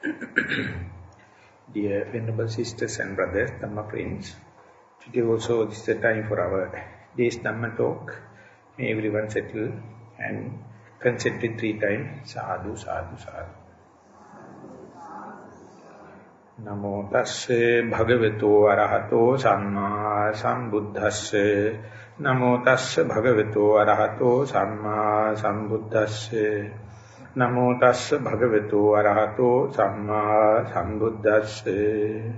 Dear Venerable Sisters and Brothers, Dhamma friends, today also this is the time for our day's Dhamma talk. May everyone settle and concentrate 3 times. Sadhu, sadhu, sadhu. Namo tasse bhagavato arahato samma sambuddhasse. Namo tasse bhagavato arahato samma sambuddhasse. Namo tassa bhagavato arahato samma sambuddhasse.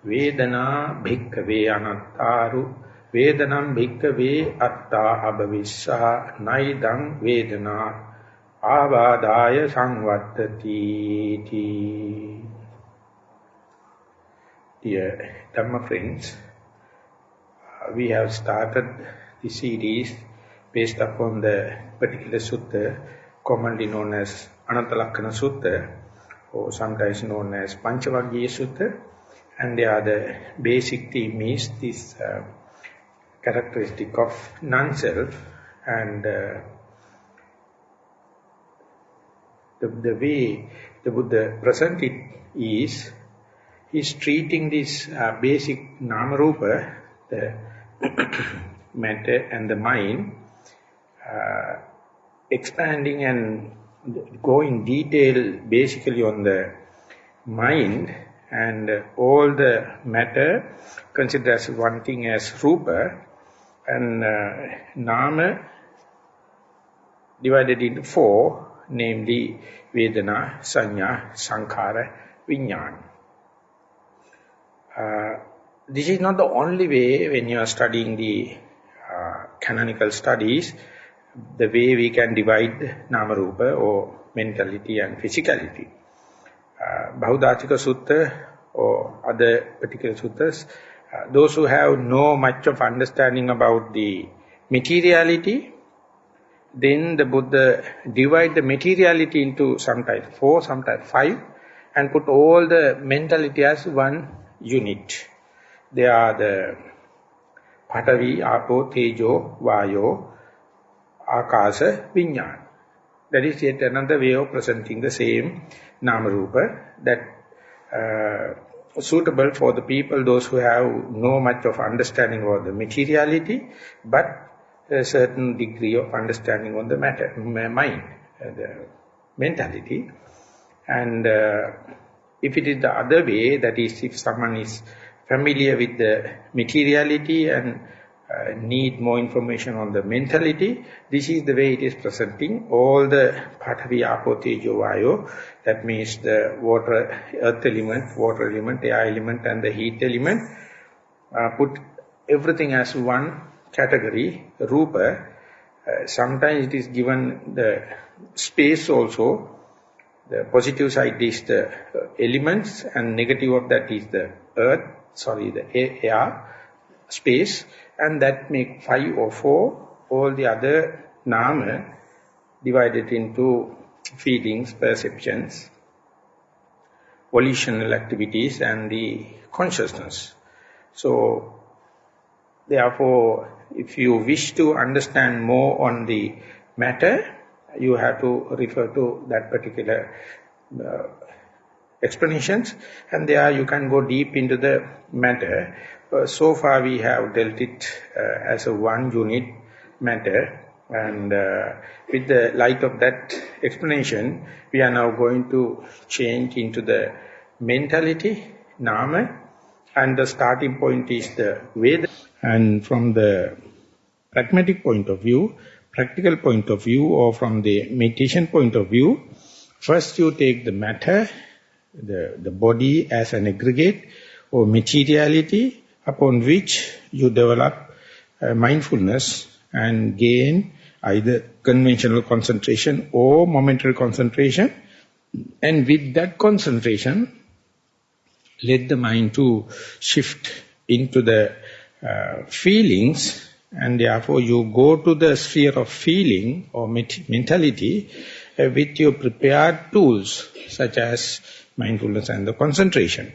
Vedana bhikkhave anattaru vedanam bhikkhave atta abhavissa naidam vedana avadaya samvattati. Dear Dhamma friends, we have started the series based upon the particular sutta commonly known as Ananta Lakkana Sutta, or sometimes known as Panchavaggiya Sutta, and the basic theme is this characteristic of non-self, and the way the Buddha presents it is, he's treating this basic Nama-rupa, the matter and the mind, expanding and going in detail basically on the mind, and all the matter considered as one thing as rupa, and nama divided into 4, namely vedana, sanya, sankhara, vijnana. This is not the only way when you are studying the canonical studies, the way we can divide Nama-rupa or mentality and physicality. Bahudātika Sutta or other particular suttas, those who have no much of understanding about the materiality, then the Buddha divide the materiality into sometimes 4, sometimes 5, and put all the mentality as one unit. They are the Patavi, Apo, Tejo, Vayo, Akasa, Vijnana. That is yet another way of presenting the same Nama-rupa that suitable for the people, those who have no much of understanding of the materiality, but a certain degree of understanding on the matter, mind, the mentality. And if it is the other way, that is, if someone is familiar with the materiality and need more information on the mentality, this is the way it is presenting all the Patavi, Apo, Tejo, Vayo, that means the water, earth element, water element, air element and the heat element, put everything as one category, rupa. Sometimes it is given the space also. The positive side is the elements and negative of that is the the air, space, and that make 5 or 4, all the other nama divided into feelings, perceptions, volitional activities and the consciousness. So, therefore, if you wish to understand more on the matter, you have to refer to that particular explanations, and there you can go deep into the matter. So far we have dealt it as a one unit matter, and with the light of that explanation, we are now going to change into the mentality, nama, and the starting point is the Veda. And from the pragmatic point of view, practical point of view, or from the meditation point of view, first you take the matter, the body as an aggregate or materiality, upon which you develop mindfulness and gain either conventional concentration or momentary concentration. And with that concentration, let the mind to shift into the feelings, and therefore you go to the sphere of feeling or mentality with your prepared tools such as mindfulness and the concentration,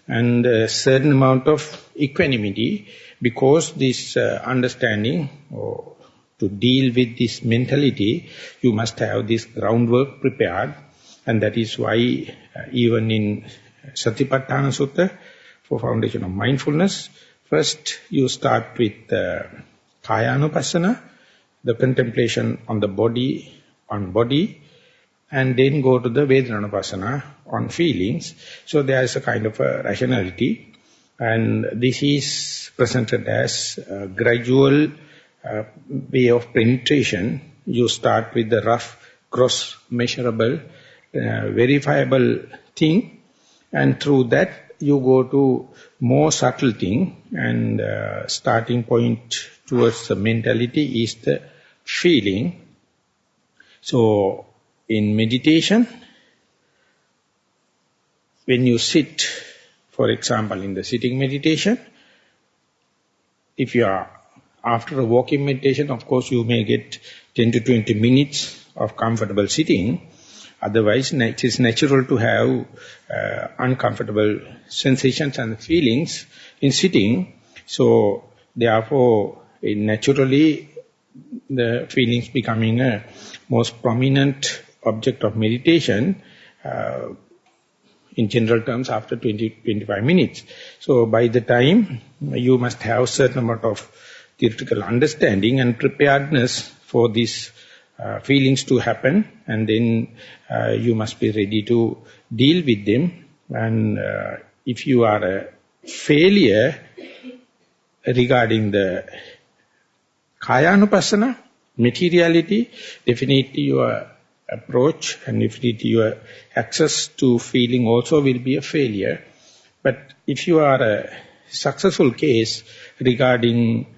and a certain amount of equanimity, because this understanding, or to deal with this mentality, you must have this groundwork prepared, And that is why even in Satipatthana Sutta, for foundation of mindfulness, first you start with Kayanupassana, the contemplation on the body, and then go to the Vedananupassana on feelings. So there is a kind of a rationality, and this is presented as a gradual way of penetration. You start with the rough, gross, measurable, verifiable thing, and through that you go to more subtle thing, and starting point towards the mentality is the feeling. So in meditation, when you sit, for example, in the sitting meditation, if you are after a walking meditation, of course you may get 10 to 20 minutes of comfortable sitting. Otherwise, it is natural to have uncomfortable sensations and feelings in sitting. So, therefore, naturally, the feelings becoming a most prominent object of meditation, in general terms, after 20-25 minutes. So, by the time, you must have certain amount of theoretical understanding and preparedness for these feelings to happen, and then you must be ready to deal with them. And if you are a failure regarding the Kayanupassana, materiality, definitely your approach and definitely your access to feeling also will be a failure. But if you are a successful case regarding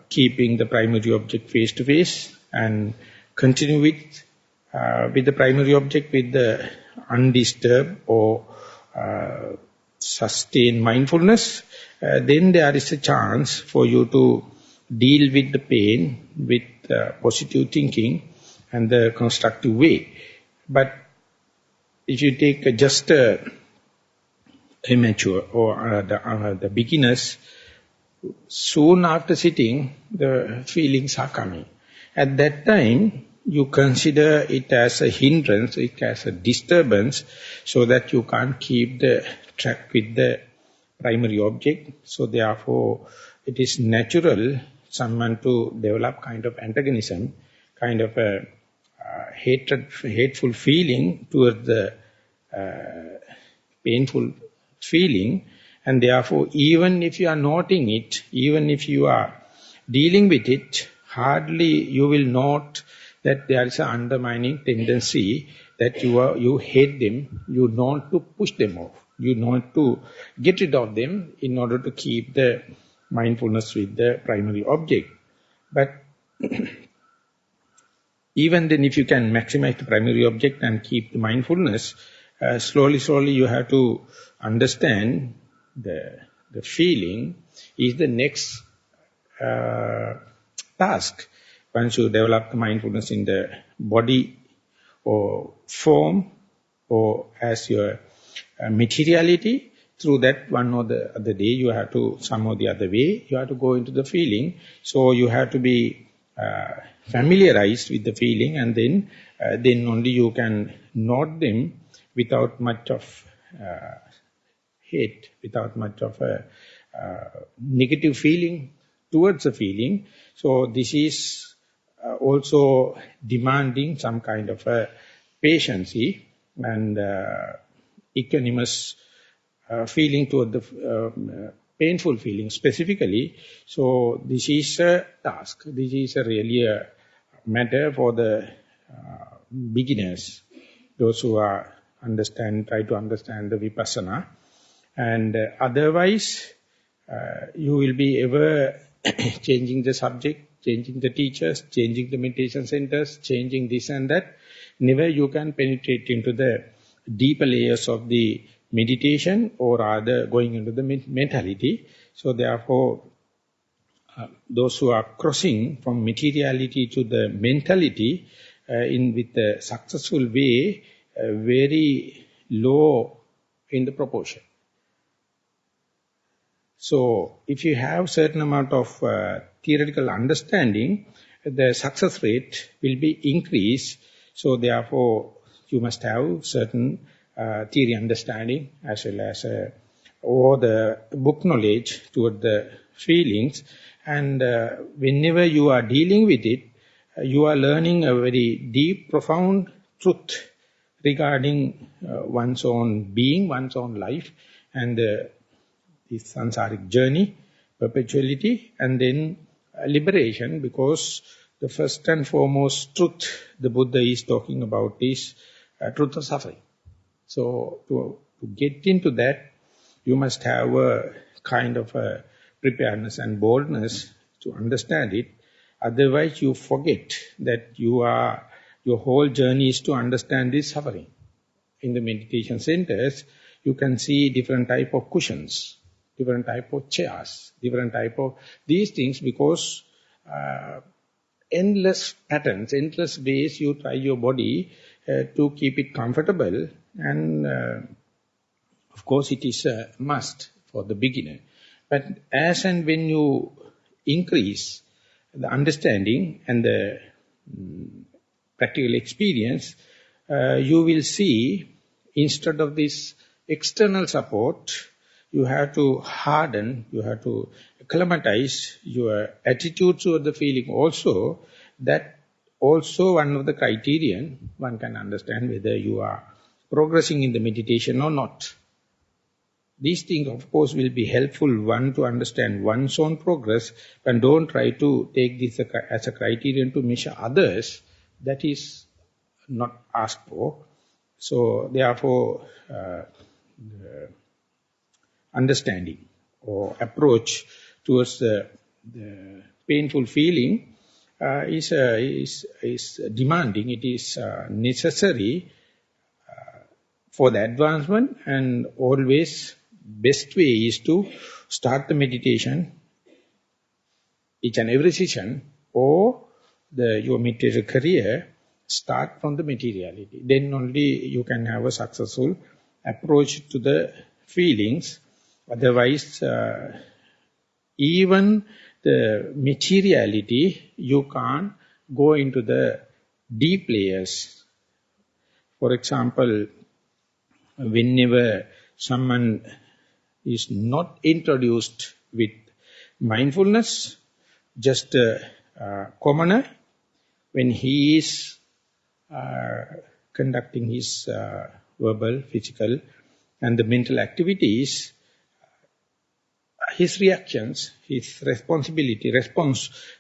keeping the primary object face to face and continue with the primary object with the undisturbed or sustained mindfulness, then there is a chance for you to deal with the pain with positive thinking and the constructive way. But if you take just immature or the beginners, soon after sitting, the feelings are coming. At that time, you consider it as a hindrance, it as a disturbance, so that you can't keep the track with the primary object. So therefore, it is natural someone to develop kind of antagonism, kind of a hateful feeling towards the painful feeling. And therefore, even if you are noting it, even if you are dealing with it, hardly you will note that there is an undermining tendency that you hate them, you want to push them off, you want to get rid of them in order to keep the mindfulness with the primary object. But even then, if you can maximize the primary object and keep the mindfulness, slowly you have to understand the feeling is the next task. Once you develop the mindfulness in the body or form or as your materiality, through that one or the other day you have to, some or the other way, you have to go into the feeling. So you have to be familiarized with the feeling, and then only you can note them without much of hate, without much of a negative feeling towards the feeling. So this is also demanding some kind of a patience and equanimous feeling toward the painful feeling specifically. So this is a task. This is really a matter for the beginners, those who are try to understand the vipassana. And otherwise, you will be ever changing the subject, changing the teachers, changing the meditation centers, changing this and that. Never you can penetrate into the deeper layers of the meditation, or rather going into the mentality. So therefore, those who are crossing from materiality to the mentality with a successful way, very low in the proportion. So if you have certain amount of theoretical understanding, the success rate will be increased. So therefore, you must have certain theory understanding as well as or the book knowledge toward the feelings. And whenever you are dealing with it, you are learning a very deep, profound truth regarding one's own being, one's own life, and this samsaric journey, perpetuality, and then liberation, because the first and foremost truth the Buddha is talking about is truth of suffering. So to get into that, you must have a kind of a preparedness and boldness to understand it. Otherwise, you forget that your whole journey is to understand this suffering. In the meditation centers, you can see different type of cushions, different type of chairs, different type of these things, because endless patterns, endless ways you try your body to keep it comfortable, and of course it is a must for the beginner. But as and when you increase the understanding and the practical experience, you will see, instead of this external support, you have to harden, you have to acclimatize your attitude toward the feeling also. That also one of the criterion one can understand whether you are progressing in the meditation or not. These things, of course, will be helpful one to understand one's own progress, but don't try to take this as a criterion to measure others. That is not asked for. So, therefore, the understanding or approach towards the painful feeling is demanding. It is necessary for the advancement, and always best way is to start the meditation each and every session, or your meditation career start from the materiality. Then only you can have a successful approach to the feelings. Otherwise, even the materiality, you can't go into the deep layers. For example, whenever someone is not introduced with mindfulness, just a commoner, when he is conducting his verbal, physical, and the mental activities, his reactions, his response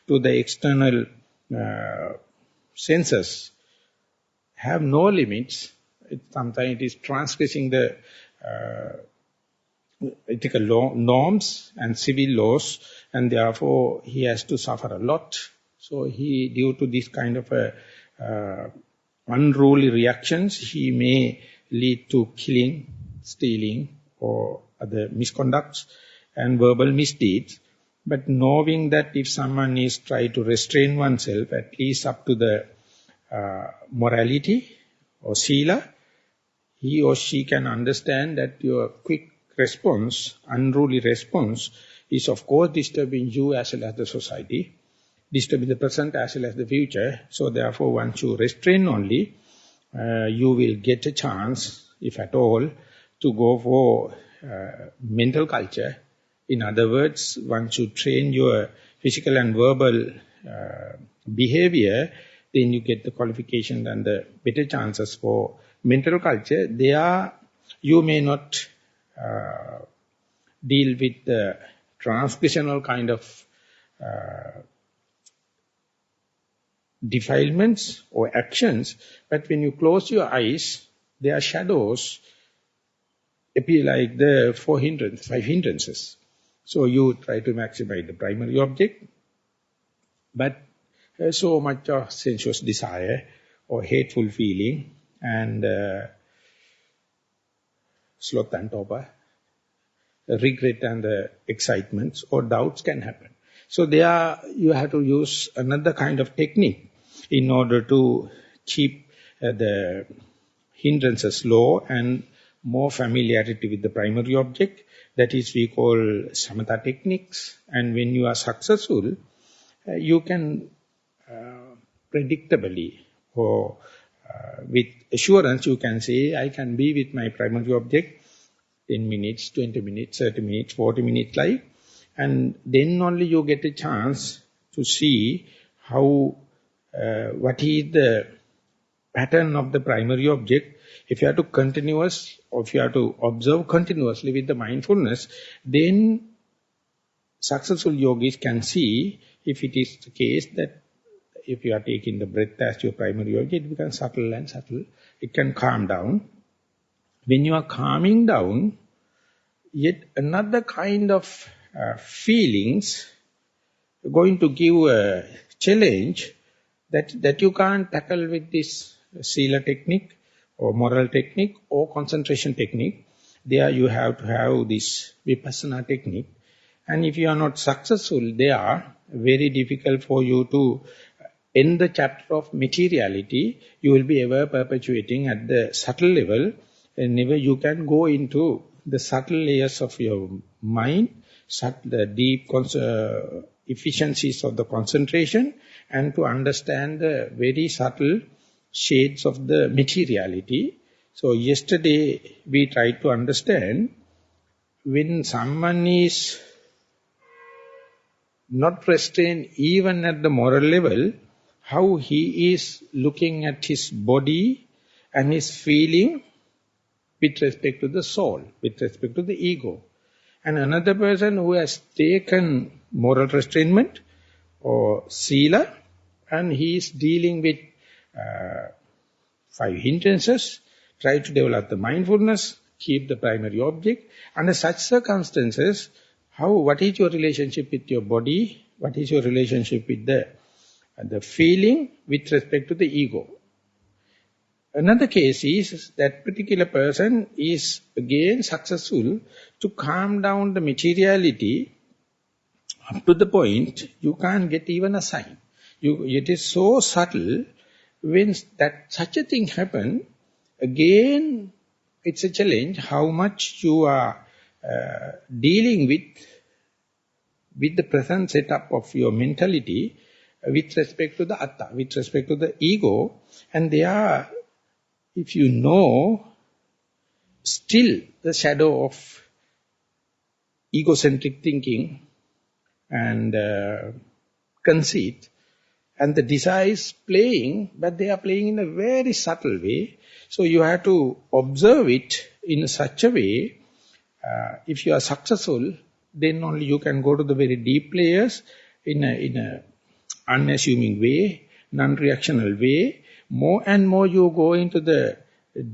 to the external senses have no limits. Sometimes it is transgressing the ethical norms and civil laws, and therefore he has to suffer a lot. So due to this kind of unruly reactions, he may lead to killing, stealing, or other misconducts and verbal misdeeds. But knowing that if someone is trying to restrain oneself, at least up to the morality or sila, he or she can understand that your quick response, unruly response, is of course disturbing you as well as the society, disturbing the present as well as the future. So therefore, once you restrain only, you will get a chance, if at all, to go for mental culture. In other words, once you train your physical and verbal behavior, then you get the qualification and the better chances for mental culture. There, you may not deal with the transgressional kind of defilements or actions, but when you close your eyes, their shadows appear like the five hindrances. So you try to maximize the primary object, but so much of sensuous desire or hateful feeling and sloth and torpor, regret and excitements or doubts can happen. So there you have to use another kind of technique in order to keep the hindrances low and more familiarity with the primary object. That is we call samatha techniques. And when you are successful, you can predictably or with assurance you can say, I can be with my primary object 10 minutes, 20 minutes, 30 minutes, 40 minutes like, and then only you get a chance to see how, what is the pattern of the primary object. If you have to continuous, or if you have to observe continuously with the mindfulness, then successful yogis can see if it is the case that if you are taking the breath as your primary yoga, it becomes subtle and subtle. It can calm down. When you are calming down, yet another kind of feelings going to give a challenge that you can't tackle with this sila technique or moral technique or concentration technique. There you have to have this vipassana technique. And if you are not successful, they are very difficult for you to end the chapter of materiality. You will be ever perpetuating at the subtle level, and never you can go into the subtle layers of your mind, the deep efficiencies of the concentration, and to understand the very subtle shades of the materiality. So yesterday we tried to understand when someone is not restrained even at the moral level, how he is looking at his body and his feeling with respect to the soul, with respect to the ego. And another person who has taken moral restrainment or sila, and he is dealing with 5 hindrances, try to develop the mindfulness, keep the primary object. Under such circumstances, what is your relationship with your body? What is your relationship with the feeling with respect to the ego? Another case is that particular person is again successful to calm down the materiality up to the point you can't get even a sign. It is so subtle. When such a thing happens, again it's a challenge how much you are dealing with the present setup of your mentality with respect to the atta, with respect to the ego. And they are, if you know, still the shadow of egocentric thinking and conceit, and the desire is playing, but they are playing in a very subtle way. So you have to observe it in such a way. If you are successful, then only you can go to the very deep layers in a unassuming way, non-reactional way. More and more you go into the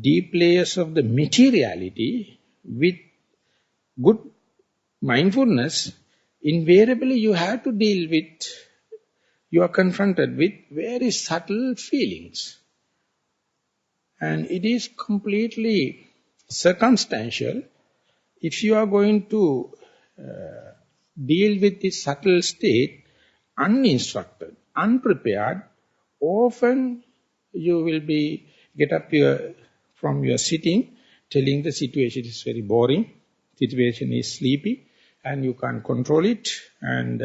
deep layers of the materiality with good mindfulness. Invariably you have to deal with, you are confronted with very subtle feelings. And it is completely circumstantial. If you are going to deal with this subtle state, uninstructed, unprepared, often you will be get up from your sitting, telling the situation is very boring, situation is sleepy, and you can't control it, and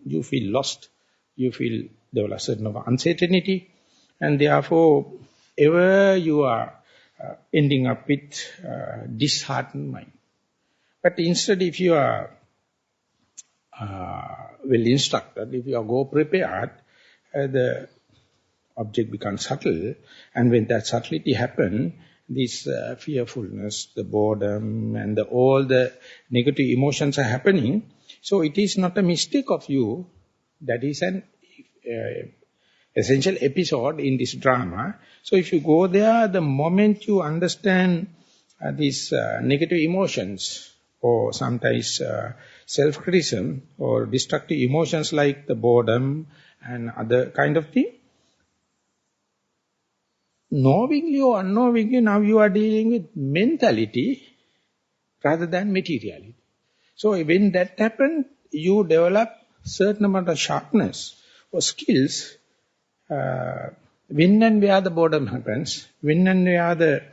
you feel lost, you feel there was a certain uncertainty, and therefore ever you are ending up with disheartened mind. But instead, if you are well instructed, if you are go prepared, the object becomes subtle, and when that subtlety happens, this fearfulness, the boredom, and all the negative emotions are happening. So it is not a mistake of you. That is an essential episode in this drama. So if you go there, the moment you understand these negative emotions, or sometimes self-criticism, or destructive emotions like the boredom and other kind of thing, knowingly or unknowingly, now you are dealing with mentality rather than materiality. So when that happens, you develop certain amount of sharpness or skills. When and where the boredom happens, when and where the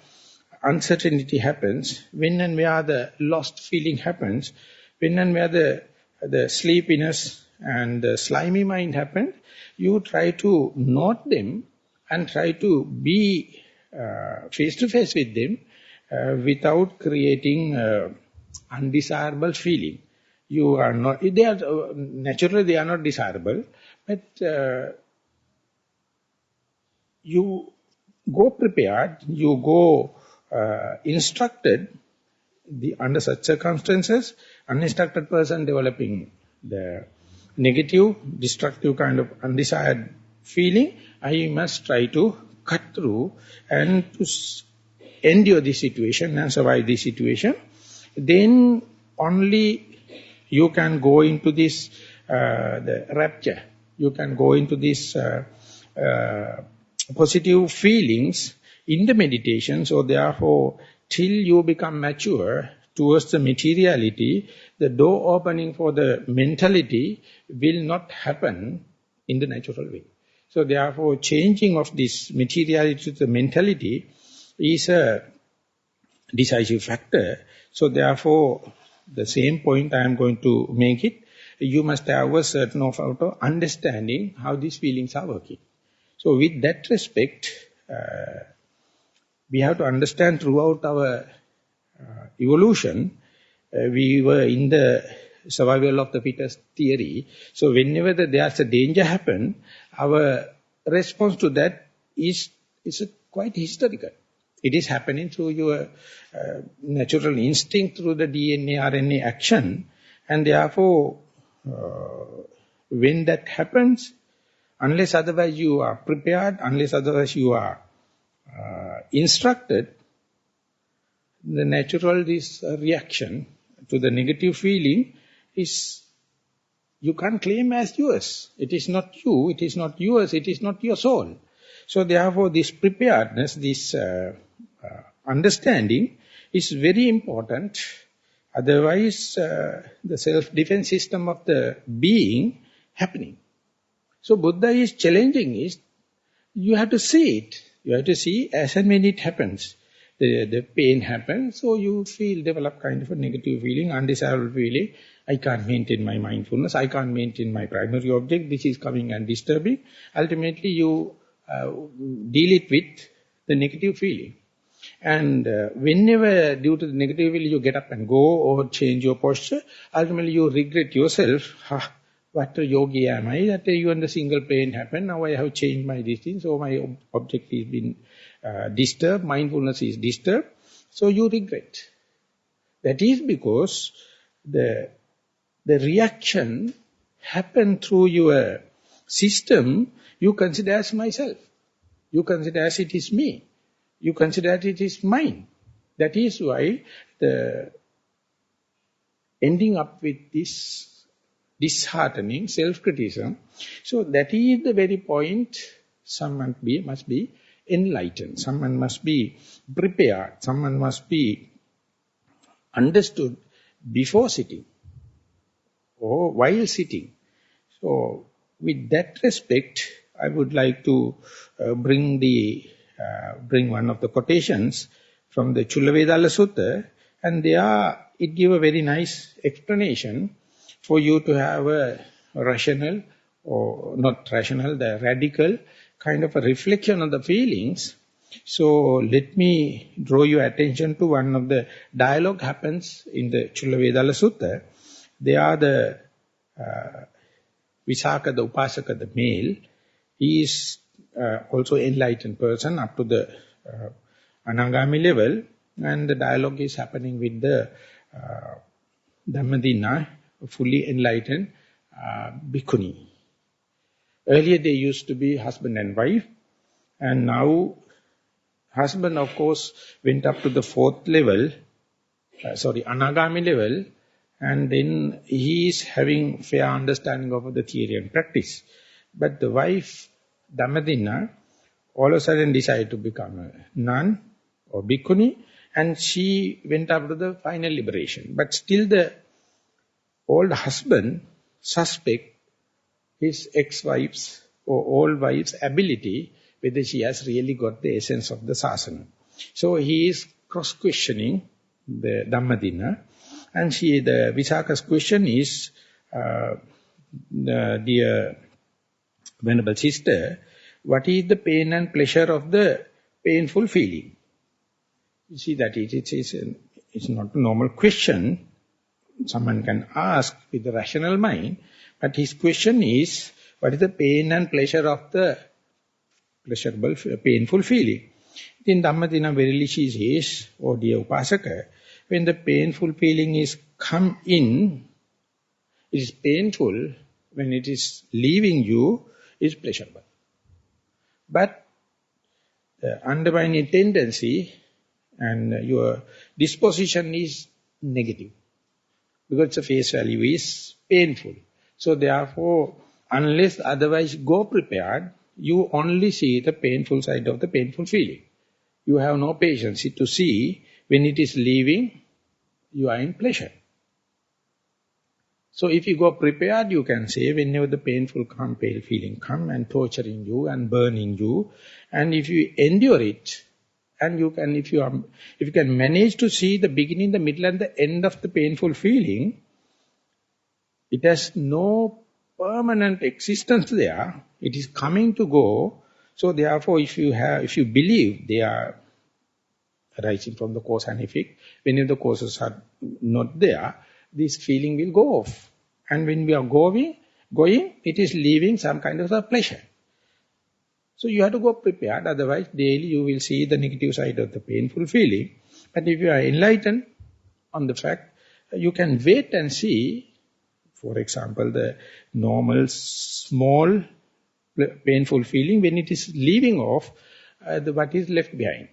uncertainty happens, when and where the lost feeling happens, when and where the sleepiness and the slimy mind happen, you try to note them and try to be face to face with them without creating undesirable feeling. You are not, they are, naturally they are not desirable, but you go prepared, you go instructed. Under such circumstances, uninstructed person developing the negative, destructive kind of undesired feeling, I must try to cut through and to endure this situation and survive this situation. Then only you can go into this, the rapture. You can go into this positive feelings in the meditation. So therefore, till you become mature towards the materiality, the door opening for the mentality will not happen in the natural way. So therefore, changing of this materiality to the mentality is a decisive factor. So therefore, the same point I am going to make it, you must have a certain of understanding how these feelings are working. So with that respect, we have to understand throughout our evolution, we were in the survival of the fittest theory. So whenever there's a danger happen, our response to that is quite historical. It is happening through your natural instinct, through the DNA, RNA action. And therefore, when that happens, unless otherwise you are prepared, unless otherwise you are instructed, the natural reaction to the negative feeling is, you can't claim as yours. It is not you, it is not yours, it is not your soul. So therefore this preparedness, this understanding is very important. Otherwise the self-defense system of the being happening. So Buddha is challenging is, you have to see it. You have to see as and when it happens. The pain happens, so you develop kind of a negative feeling, undesirable feeling. I can't maintain my mindfulness, I can't maintain my primary object, this is coming and disturbing. Ultimately you deal it with the negative feeling. And whenever due to the negative feeling you get up and go or change your posture, ultimately you regret yourself. What a yogi am I, that even the single pain happened, now I have changed my destiny, so my object is been disturbed, mindfulness is disturbed, so you regret. That is because the reaction happened through your system, you consider as myself. You consider as it is me. You consider that it is mine. That is why the ending up with this disheartening self-criticism. So that is the very point someone must be enlightened. Someone must be prepared. Someone must be understood before sitting or while sitting. So with that respect, I would like to bring one of the quotations from the Chullavedalla Sutta, and there it gives a very nice explanation for you to have a rational, or not rational, the radical kind of a reflection on the feelings. So let me draw your attention to one of the dialogue happens in the Chullavedalla Sutta. They are the Visakha, the Upasaka, the male. He is also enlightened person up to the Anagami level, and the dialogue is happening with the Dhammajiva, fully enlightened bhikkhuni. Earlier they used to be husband and wife, and now husband of course went up to the fourth level, Anagami level, and then he is having fair understanding of the theory and practice. But the wife, Dhammajiva, all of a sudden decided to become a nun or bhikkhuni, and she went up to the final liberation. But still the old husband suspect his ex-wife's or old wife's ability, whether she has really got the essence of the sasana. So he is cross-questioning the Dhammajiva, and the Visakha's question is, dear Venerable Sister, what is the pain and pleasure of the painful feeling? You see that it's not a normal question. Someone can ask with the rational mind, but his question is, what is the pain and pleasure of the pleasurable, painful feeling? In Dhammajiva verily she says, oh dear Upasaka, when the painful feeling is come in, it is painful. When it is leaving you, it is pleasurable. But the underlying tendency and your disposition is negative. Because the face value is painful. So therefore, unless otherwise go prepared, you only see the painful side of the painful feeling. You have no patience to see when it is leaving, you are in pleasure. So if you go prepared, you can say whenever the painful feeling come and torturing you and burning you, and if you endure it, and you can, if you can manage to see the beginning, the middle, and the end of the painful feeling, it has no permanent existence there. It is coming to go. So therefore, if you believe they are arising from the cause and effect, whenever the causes are not there, this feeling will go off. And when we are going, it is leaving some kind of a pleasure. So you have to go prepared, otherwise daily you will see the negative side of the painful feeling. But if you are enlightened on the fact, you can wait and see, for example, the normal, small, painful feeling, when it is leaving off, what is left behind.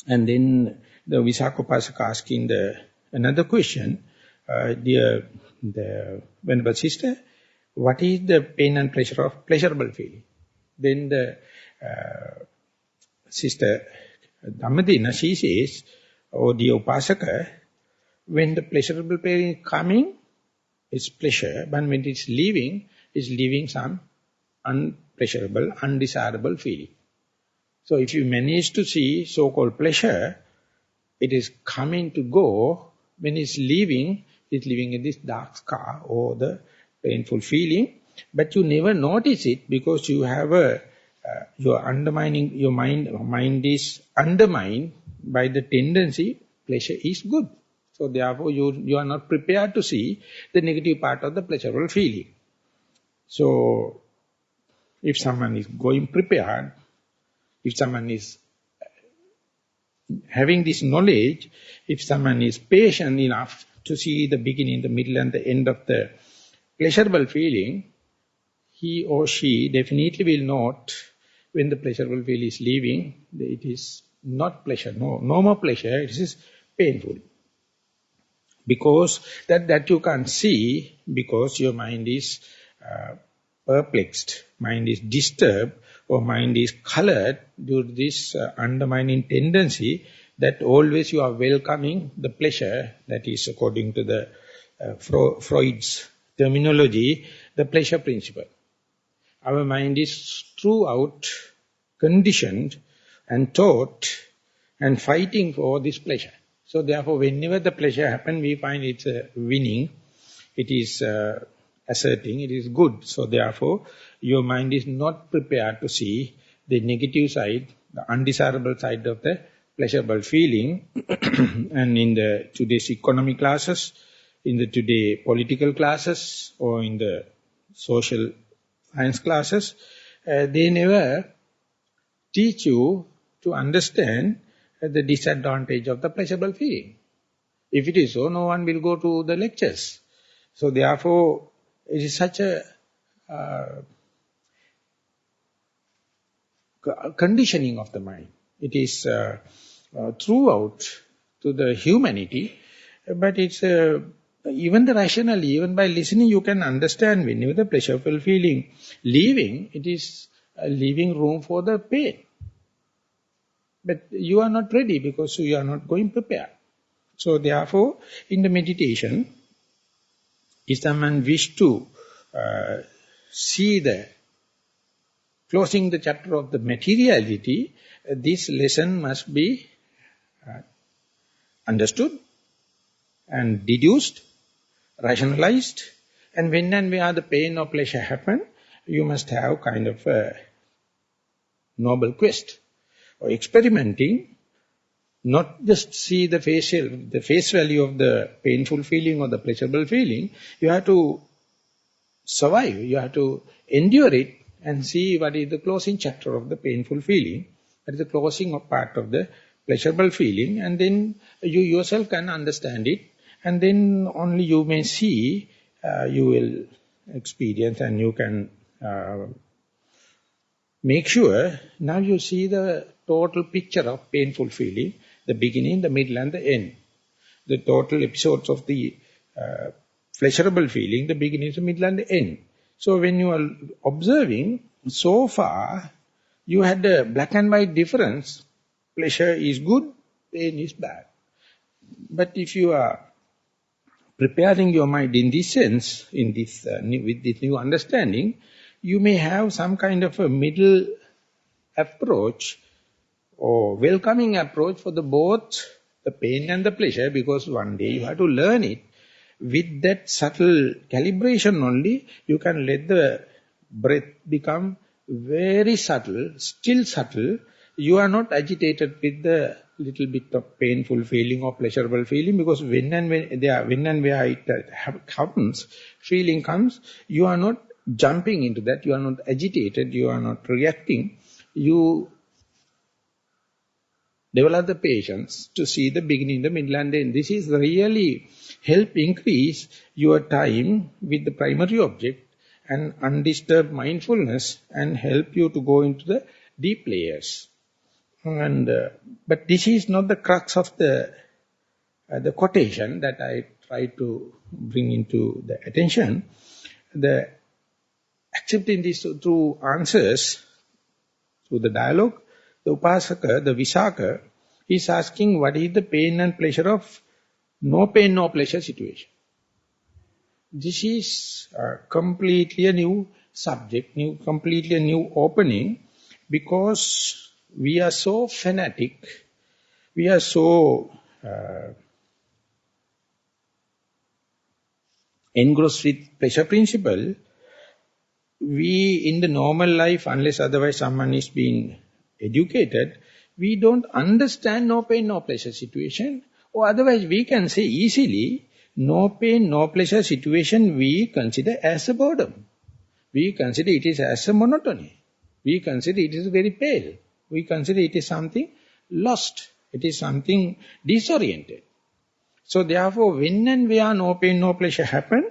And then the Visakopasaka asking another question, the Venerable Sister, what is the pain and pleasure of pleasurable feeling? Then the Sister Dhammadina, she says, oh dear Upasaka, when the pleasurable feeling is coming, it's pleasure, but when it's leaving some unpleasurable, undesirable feeling. So if you manage to see so-called pleasure, it is coming to go. When it's leaving in this dark scar or the painful feeling, but you never notice it because you have you're undermining, your mind is undermined by the tendency, pleasure is good. So therefore you are not prepared to see the negative part of the pleasurable feeling. So if someone is going prepared, if someone is having this knowledge, if someone is patient enough to see the beginning, the middle and the end of the pleasurable feeling, he or she definitely will note when the pleasurable feeling is leaving, it is not pleasure, no more pleasure, it is painful. Because that you can't see, because your mind is perplexed, mind is disturbed, or mind is colored due to this undermining tendency, that always you are welcoming the pleasure, that is according to the Freud's terminology, the pleasure principle. Our mind is throughout conditioned and taught and fighting for this pleasure. So therefore, whenever the pleasure happens, we find it's winning, it is asserting, it is good. So therefore, your mind is not prepared to see the negative side, the undesirable side of the pleasurable feeling. And in the today's economy classes, in the today political classes, or in the social science classes, they never teach you to understand the disadvantage of the pleasurable feeling. If it is so, no one will go to the lectures. So therefore, it is such a conditioning of the mind. It is throughout to the humanity, but it's even the rationally, even by listening, you can understand whenever the pleasurable feeling leaving, it is leaving room for the pain. But you are not ready because you are not going prepared. So therefore, in the meditation, if someone wish to see the closing the chapter of the materiality, this lesson must be understood and deduced, rationalized, and when and where the pain or pleasure happen, you must have kind of noble quest. Or experimenting, not just see the face value of the painful feeling or the pleasurable feeling, you have to survive, you have to endure it and see what is the closing chapter of the painful feeling, what is the closing of part of the pleasurable feeling, and then you yourself can understand it, and then only you may see, you will experience and you can make sure, now you see the total picture of painful feeling, the beginning, the middle and the end. The total episodes of the pleasurable feeling, the beginning, the middle and the end. So when you are observing, so far, you had a black and white difference. Pleasure is good, pain is bad. But if you are preparing your mind in this sense, in this with this new understanding, you may have some kind of a middle approach or welcoming approach for the both the pain and the pleasure, because one day you have to learn it. With that subtle calibration only, you can let the breath become very subtle, still subtle. You are not agitated with the little bit of painful feeling or pleasurable feeling, because when and where it happens, feeling comes, you are not jumping into that, you are not agitated, you are not reacting. You develop the patience to see the beginning, the middle and the end. This is really help increase your time with the primary object and undisturbed mindfulness, and help you to go into the deep layers. And but this is not the crux of the quotation that I try to bring into the attention. The accepting these through answers, through the dialogue, the upasaka, the visaka, is asking what is the pain and pleasure of no pain, no pleasure situation. This is completely a new subject, completely a new opening, because we are so fanatic, we are so engrossed with pleasure principle. We, in the normal life, unless otherwise someone is being educated, we don't understand no pain, no pleasure situation. Or otherwise we can say easily, no pain, no pleasure situation we consider as a boredom. We consider it is as a monotony. We consider it is very pale. We consider it is something lost. It is something disoriented. So therefore, when and where no pain, no pleasure happen,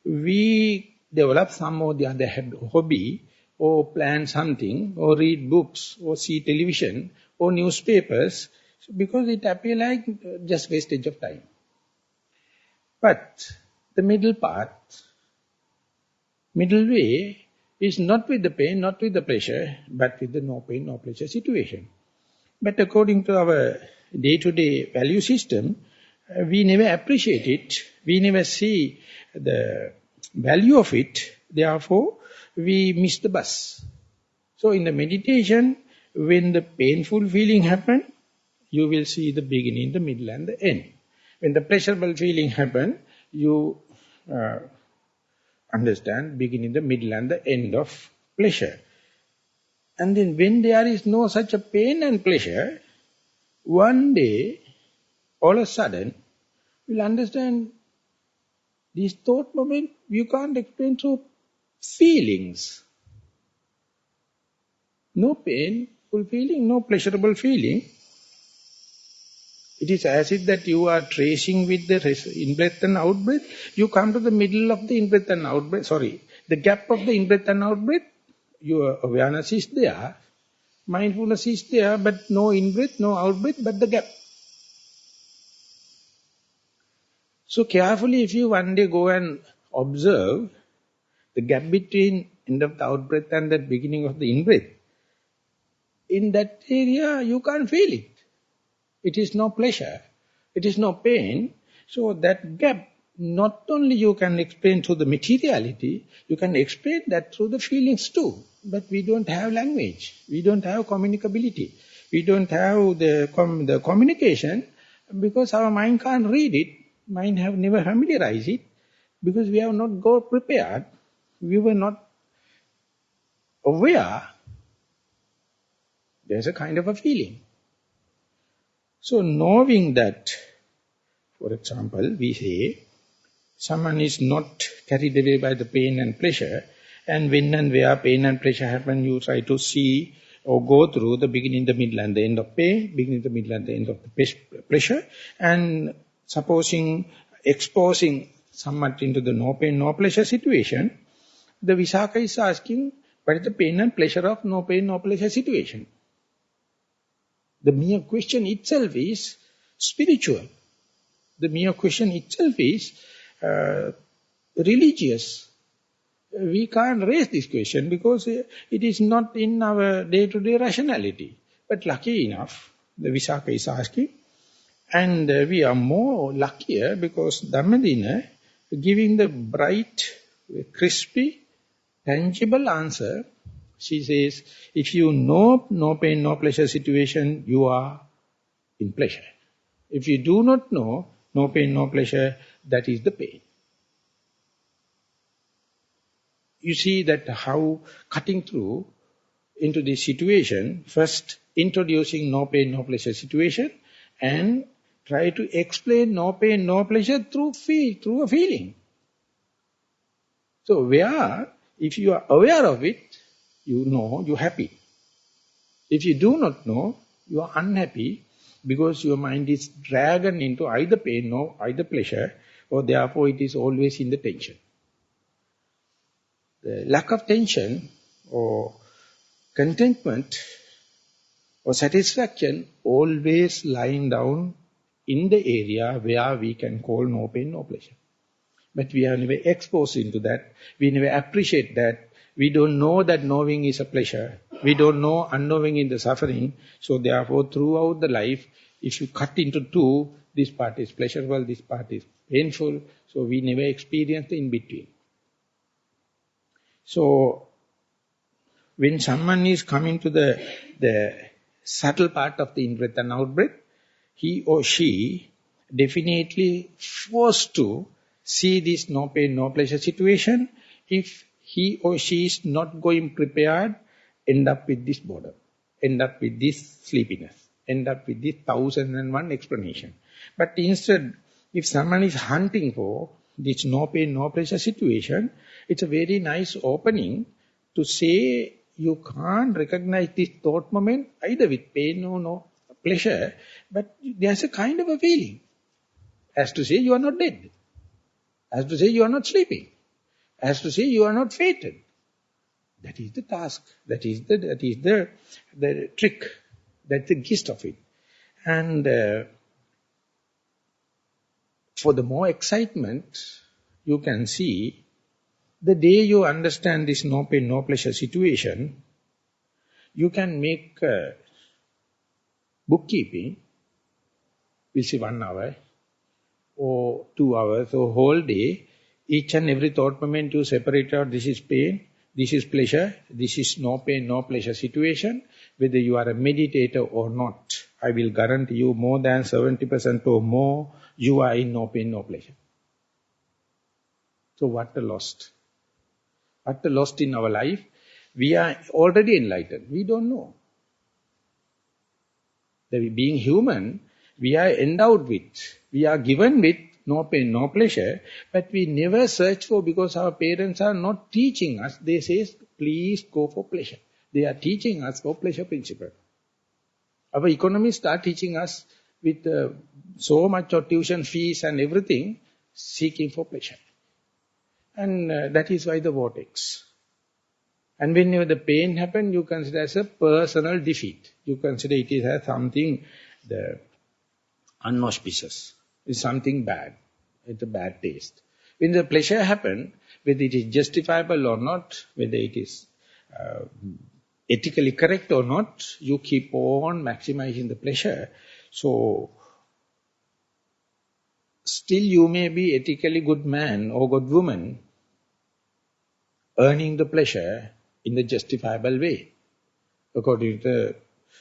we develop some or the other hobby, or plan something, or read books, or see television, or newspapers, because it appears like just wastage of time. But the middle part, middle way, is not with the pain, not with the pleasure, but with the no pain, no pleasure situation. But according to our day-to-day value system, we never appreciate it, we never see the value of it, therefore we miss the bus. So in the meditation, when the painful feeling happens, you will see the beginning, the middle and the end. When the pleasurable feeling happens, you understand beginning, the middle and the end of pleasure. And then when there is no such a pain and pleasure, one day, all of a sudden, you'll understand this thought moment you can't explain through feelings. No painful feeling, no pleasurable feeling. It is as if that you are tracing with the in-breath and out-breath. You come to the middle of the in-breath and out-breath, the gap of the in-breath and out-breath. Your awareness is there, mindfulness is there, but no in-breath, no out-breath, but the gap. So carefully, if you one day go and observe the gap between end of the out-breath and the beginning of the in-breath, in that area you can't feel it. It is no pleasure, it is no pain. So that gap, not only you can explain through the materiality, you can explain that through the feelings too. But we don't have language, we don't have communicability, we don't have the communication, because our mind can't read it, mind have never familiarized it, because we have not got prepared, we were not aware There's a kind of a feeling. So knowing that, for example, we say, someone is not carried away by the pain and pleasure, and when and where pain and pleasure happen, you try to see or go through the beginning, the middle and the end of pain, beginning, the middle and the end of the pleasure, and supposing, exposing somewhat into the no pain, no pleasure situation, the Visakha is asking, what is the pain and pleasure of no pain, no pleasure situation? The mere question itself is spiritual. The mere question itself is religious. We can't raise this question because it is not in our day-to-day rationality. But lucky enough, the Visakha is asking, and we are more luckier because Dhammadina giving the bright, crispy, tangible answer. She says, if you know no pain, no pleasure situation, you are in pleasure. If you do not know no pain, no pleasure, that is the pain. You see that how cutting through into this situation, first introducing no pain, no pleasure situation, and try to explain no pain, no pleasure through a feeling. So where, if you are aware of it, you know you're happy. If you do not know, you are unhappy because your mind is dragged into either pain or either pleasure, or therefore it is always in the tension. The lack of tension or contentment or satisfaction always lying down in the area where we can call no pain, no pleasure. But we are never exposed into that. We never appreciate that. We don't know that knowing is a pleasure. We don't know unknowing in the suffering. So therefore, throughout the life, if you cut into two, this part is pleasurable, this part is painful. So we never experience the in-between. So when someone is coming to the subtle part of the in-breath and out-breath, he or she definitely forced to see this no pain, no pleasure situation. If he or she is not going prepared, end up with this boredom, end up with this sleepiness, end up with this 1001 explanation. But instead, if someone is hunting for this no pain, no pleasure situation, it's a very nice opening to say you can't recognize this thought moment either with pain or no pleasure, but there's a kind of a feeling. As to say you are not dead. As to say you are not sleeping. As to say you are not fated. That is the task. That is the trick. That's the gist of it. And for the more excitement, you can see the day you understand this no pain, no pleasure situation, you can make bookkeeping, we'll say 1 hour, or 2 hours, or whole day, each and every thought moment you separate out, this is pain, this is pleasure, this is no pain, no pleasure situation, whether you are a meditator or not. I will guarantee you more than 70% or more, you are in no pain, no pleasure. So what a lost? What a lost in our life? We are already enlightened. We don't know. That being human, we are endowed with, we are given with no pain, no pleasure, but we never search for because our parents are not teaching us. They say, please go for pleasure. They are teaching us for pleasure principle. Our economists are teaching us with so much of tuition fees and everything, seeking for pleasure. And that is why the vortex. And whenever the pain happens, you consider as a personal defeat. You consider it is as something, the unauspicious. It's something bad. It's a bad taste. When the pleasure happens, whether it is justifiable or not, whether it is ethically correct or not, you keep on maximizing the pleasure. So, still you may be ethically good man or good woman, earning the pleasure in the justifiable way, according to the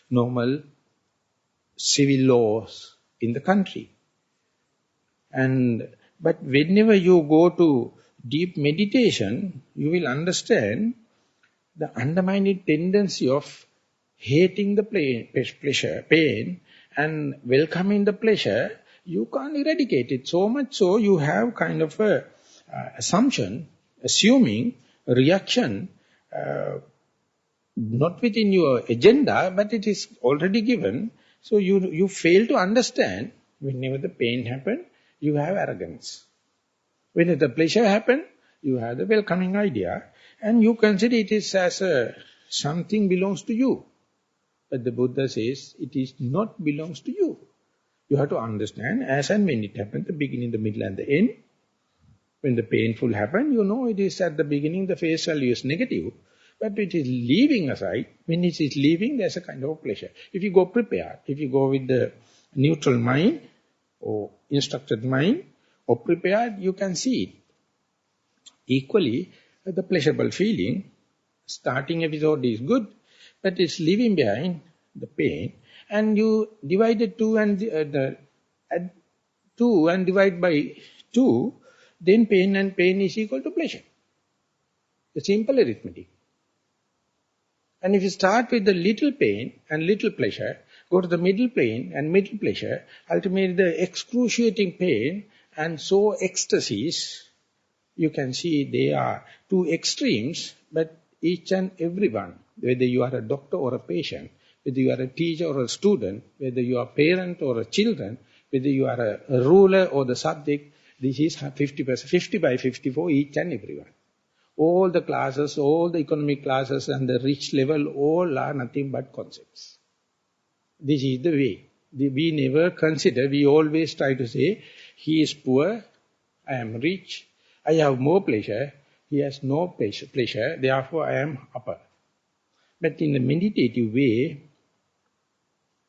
normal civil laws in the country. But whenever you go to deep meditation, you will understand the undermining tendency of hating the pain, and welcoming the pleasure, you can't eradicate it. So much so you have kind of a assumption, assuming a reaction, not within your agenda, but it is already given. So you fail to understand, whenever the pain happens, you have arrogance. When the pleasure happens, you have the welcoming idea, and you consider it is as something belongs to you. But the Buddha says, it is not belongs to you. You have to understand, as and when it happens, the beginning, the middle and the end. When the painful happens, you know it is at the beginning, the face value is negative. But it is leaving aside. When it is leaving, there's a kind of pleasure. If you go prepared, if you go with the neutral mind, or instructed mind, or prepared, you can see it. Equally, the pleasurable feeling, starting episode is good, but it's leaving behind the pain, and you divide the two and add 2 and divide by 2, then pain and pain is equal to pleasure. The simple arithmetic. And if you start with the little pain and little pleasure, go to the middle pain and middle pleasure, ultimately the excruciating pain and so ecstasies, you can see they are two extremes, but each and every one, whether you are a doctor or a patient, whether you are a teacher or a student, whether you are a parent or a children, whether you are a ruler or the subject, this is 50%, 50 by 50 for each and every one. All the classes, all the economic classes and the rich level, all are nothing but concepts. This is the way. We never consider, we always try to say, he is poor, I am rich, I have more pleasure, he has no pleasure, therefore I am upper. But in the meditative way,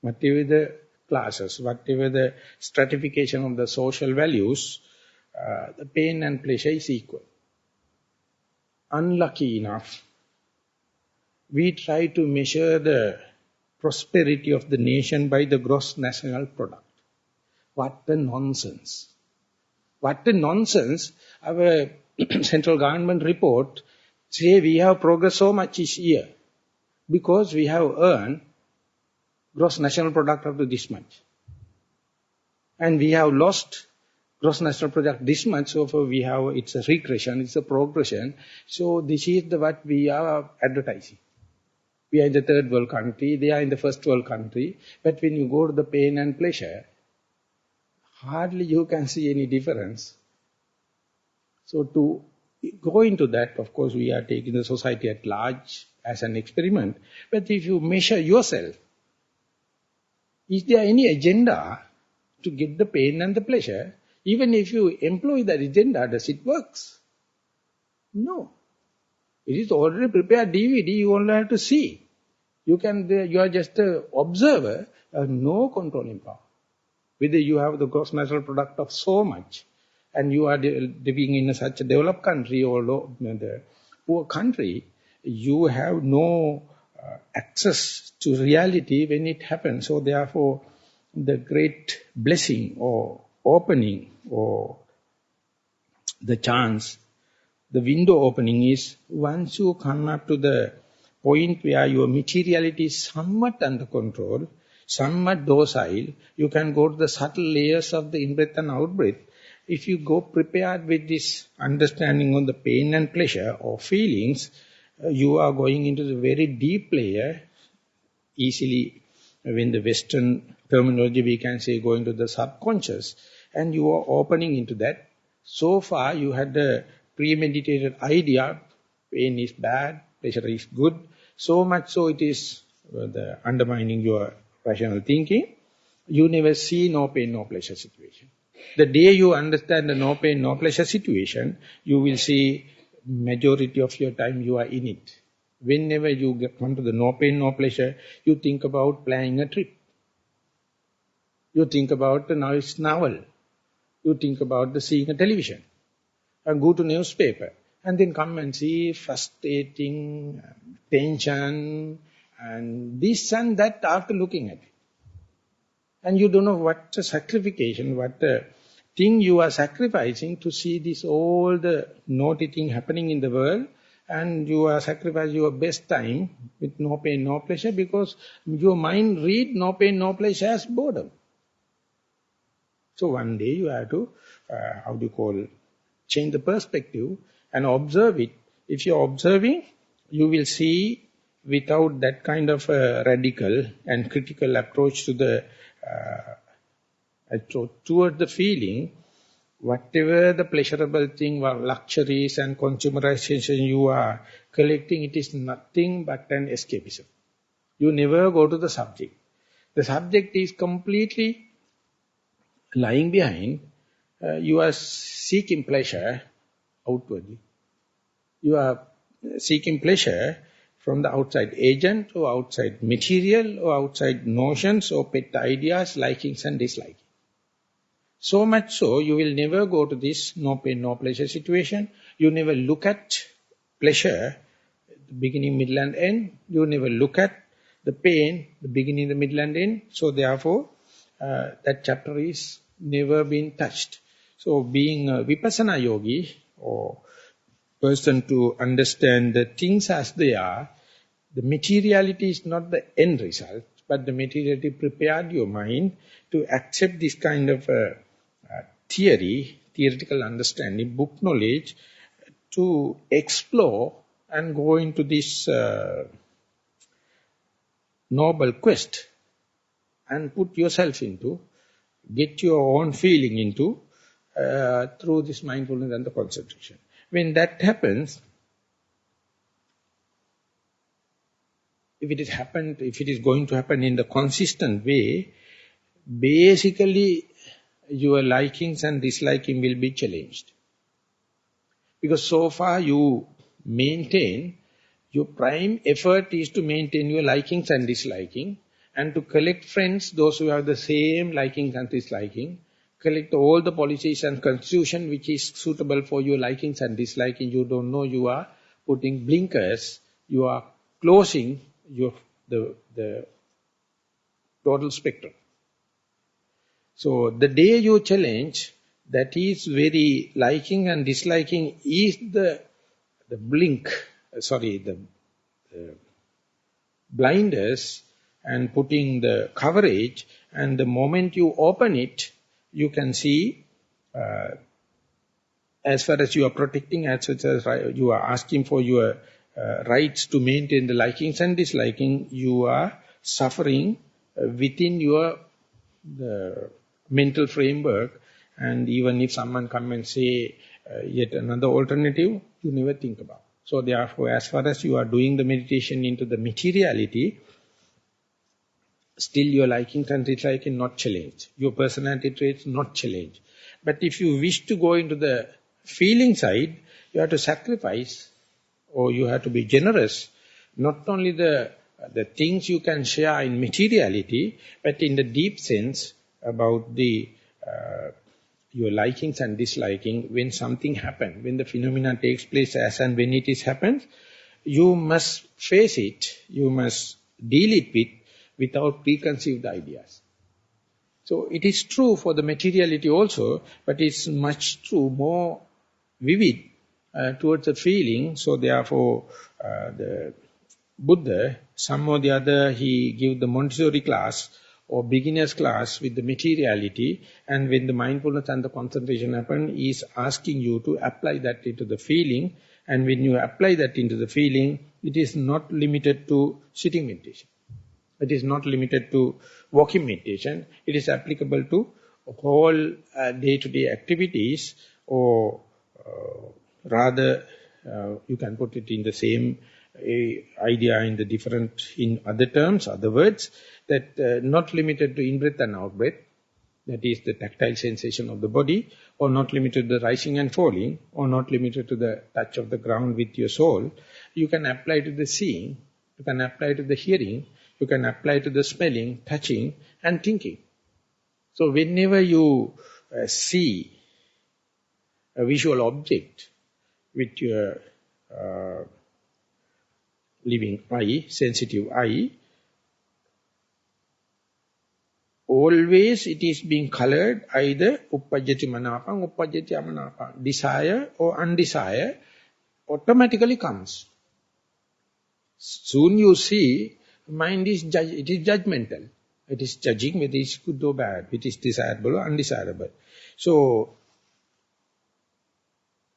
whatever the classes, whatever the stratification of the social values, the pain and pleasure is equal. Unlucky enough, we try to measure the prosperity of the nation by the gross national product. What a nonsense. What a nonsense. Our central government report say we have progressed so much each year because we have earned gross national product up to this much. And we have lost gross national product this much, so we have, it's a regression, it's a progression. So this is what we are advertising. We are in the third world country, they are in the first world country. But when you go to the pain and pleasure, hardly you can see any difference. So to go into that, of course, we are taking the society at large as an experiment. But if you measure yourself, is there any agenda to get the pain and the pleasure? Even if you employ that agenda, does it work? No. It is already prepared DVD, you only have to see. You are just an observer, no controlling power. Whether you have the gross national product of so much, and you are living in such a developed country or the poor country, you have no access to reality when it happens. So therefore, the great blessing or opening or the chance, the window opening is once you come up to the point where your materiality is somewhat under control, somewhat docile, you can go to the subtle layers of the in-breath and out-breath. If you go prepared with this understanding on the pain and pleasure or feelings, you are going into the very deep layer, easily, when the Western terminology we can say going to the subconscious, and you are opening into that. So far you had the premeditated idea, pain is bad, pleasure is good, so much so it is undermining your rational thinking. You never see no pain, no pleasure situation. The day you understand the no pain, no pleasure situation, you will see majority of your time you are in it. Whenever you come to the no pain, no pleasure, you think about planning a trip. You think about the nice novel. You think about the seeing a television. And go to newspaper. And then come and see frustrating, tension, and this and that after looking at it. And you don't know what a sacrification, what a thing you are sacrificing to see this all the naughty thing happening in the world, and you are sacrificing your best time with no pain, no pleasure, because your mind read no pain, no pleasure as boredom. So one day you have to, change the perspective and observe it. If you're observing, you will see without that kind of a radical and critical approach to the toward the feeling, whatever the pleasurable thing, luxuries and consumerization you are collecting, it is nothing but an escapism. You never go to the subject. The subject is completely lying behind. You are seeking pleasure outwardly. You are seeking pleasure from the outside agent or outside material or outside notions or pet ideas, likings and dislikings. So much so, you will never go to this no pain, no pleasure situation. You never look at pleasure, the beginning, middle and end. You never look at the pain, the beginning, the middle and end. So therefore, that chapter is never been touched. So being a vipassana yogi or person to understand the things as they are, the materiality is not the end result, but the materiality prepared your mind to accept this kind of theoretical understanding, book knowledge, to explore and go into this noble quest and put yourself into, get your own feeling into, through this mindfulness and the concentration. When that happens, if it is going to happen in the consistent way, basically your likings and disliking will be challenged. Because so far you maintain, your prime effort is to maintain your likings and disliking, and to collect friends, those who have the same likings and disliking, collect all the policies and constitution which is suitable for your likings and disliking. You don't know, you are putting blinkers, you are closing the total spectrum. So the day you challenge, that is very liking and disliking is the blinders and putting the coverage, and the moment you open it, you can see as far as you are protecting, as such as you are asking for your rights to maintain the likings and disliking, you are suffering within your the mental framework, and even if someone come and say yet another alternative, you never think about. So therefore, as far as you are doing the meditation into the materiality, still your likings and disliking not challenged, your personality traits not challenged. But if you wish to go into the feeling side, you have to sacrifice, or you have to be generous, not only the things you can share in materiality, but in the deep sense about the your likings and disliking. When something happens, when the phenomena takes place as and when it is happens, you must face it, you must deal it without preconceived ideas. So it is true for the materiality also, but it's much true, more vivid towards the feeling. So therefore, the Buddha, some or the other, he gave the Montessori class or beginner's class with the materiality, and when the mindfulness and the concentration happen, he is asking you to apply that into the feeling, and when you apply that into the feeling, it is not limited to sitting meditation. It is not limited to walking meditation. It is applicable to whole day-to-day activities, or rather, you can put it in the same idea in the different, in other terms, other words, that not limited to in-breath and out-breath, that is the tactile sensation of the body, or not limited to the rising and falling, or not limited to the touch of the ground with your soul. You can apply to the seeing, you can apply to the hearing, you can apply to the smelling, touching and thinking. So whenever you see a visual object with your living eye, sensitive eye, always it is being colored either uppajjati manapam, uppajjati amanapam, desire or undesire, automatically comes. Soon you see, mind is it is judgmental. It is judging whether it is good or bad, it is desirable or undesirable. So,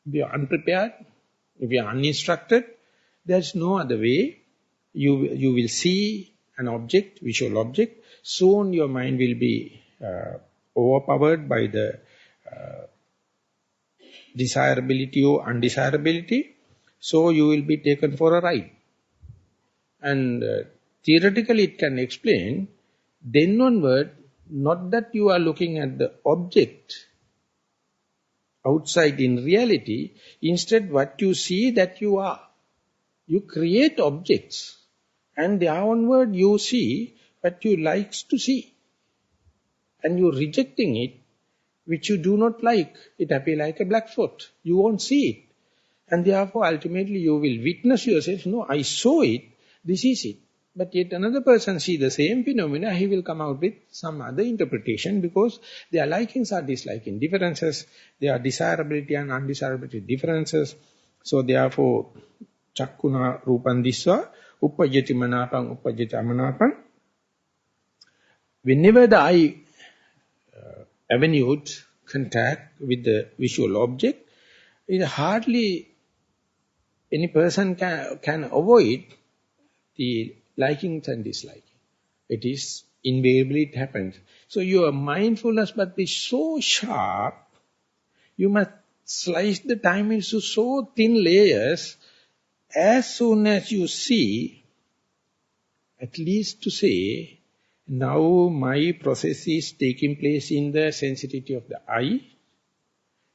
if you are unprepared, if you are uninstructed, there is no other way. You will see an object, visual object. Soon your mind will be overpowered by the desirability or undesirability. So you will be taken for a ride. And theoretically it can explain, then onward, not that you are looking at the object outside in reality, instead what you see that you are. You create objects and there onward you see what you like to see. And you rejecting it, which you do not like. It appears like a black spot. You won't see it. And therefore ultimately you will witness yourself, no, I saw it, this is it. But yet another person see the same phenomena, he will come out with some other interpretation because their likings are disliking differences, there are desirability and undesirability differences. So therefore, Chakkuna Rupan Diswa, Uppajyati Manapang, Uppajyati Amanapan. Whenever the eye avenued contact with the visual object, it hardly any person can avoid the likings and disliking. It is invariably it happens. So your mindfulness must be so sharp, you must slice the time into so thin layers. As soon as you see, at least to say, now my process is taking place in the sensitivity of the eye,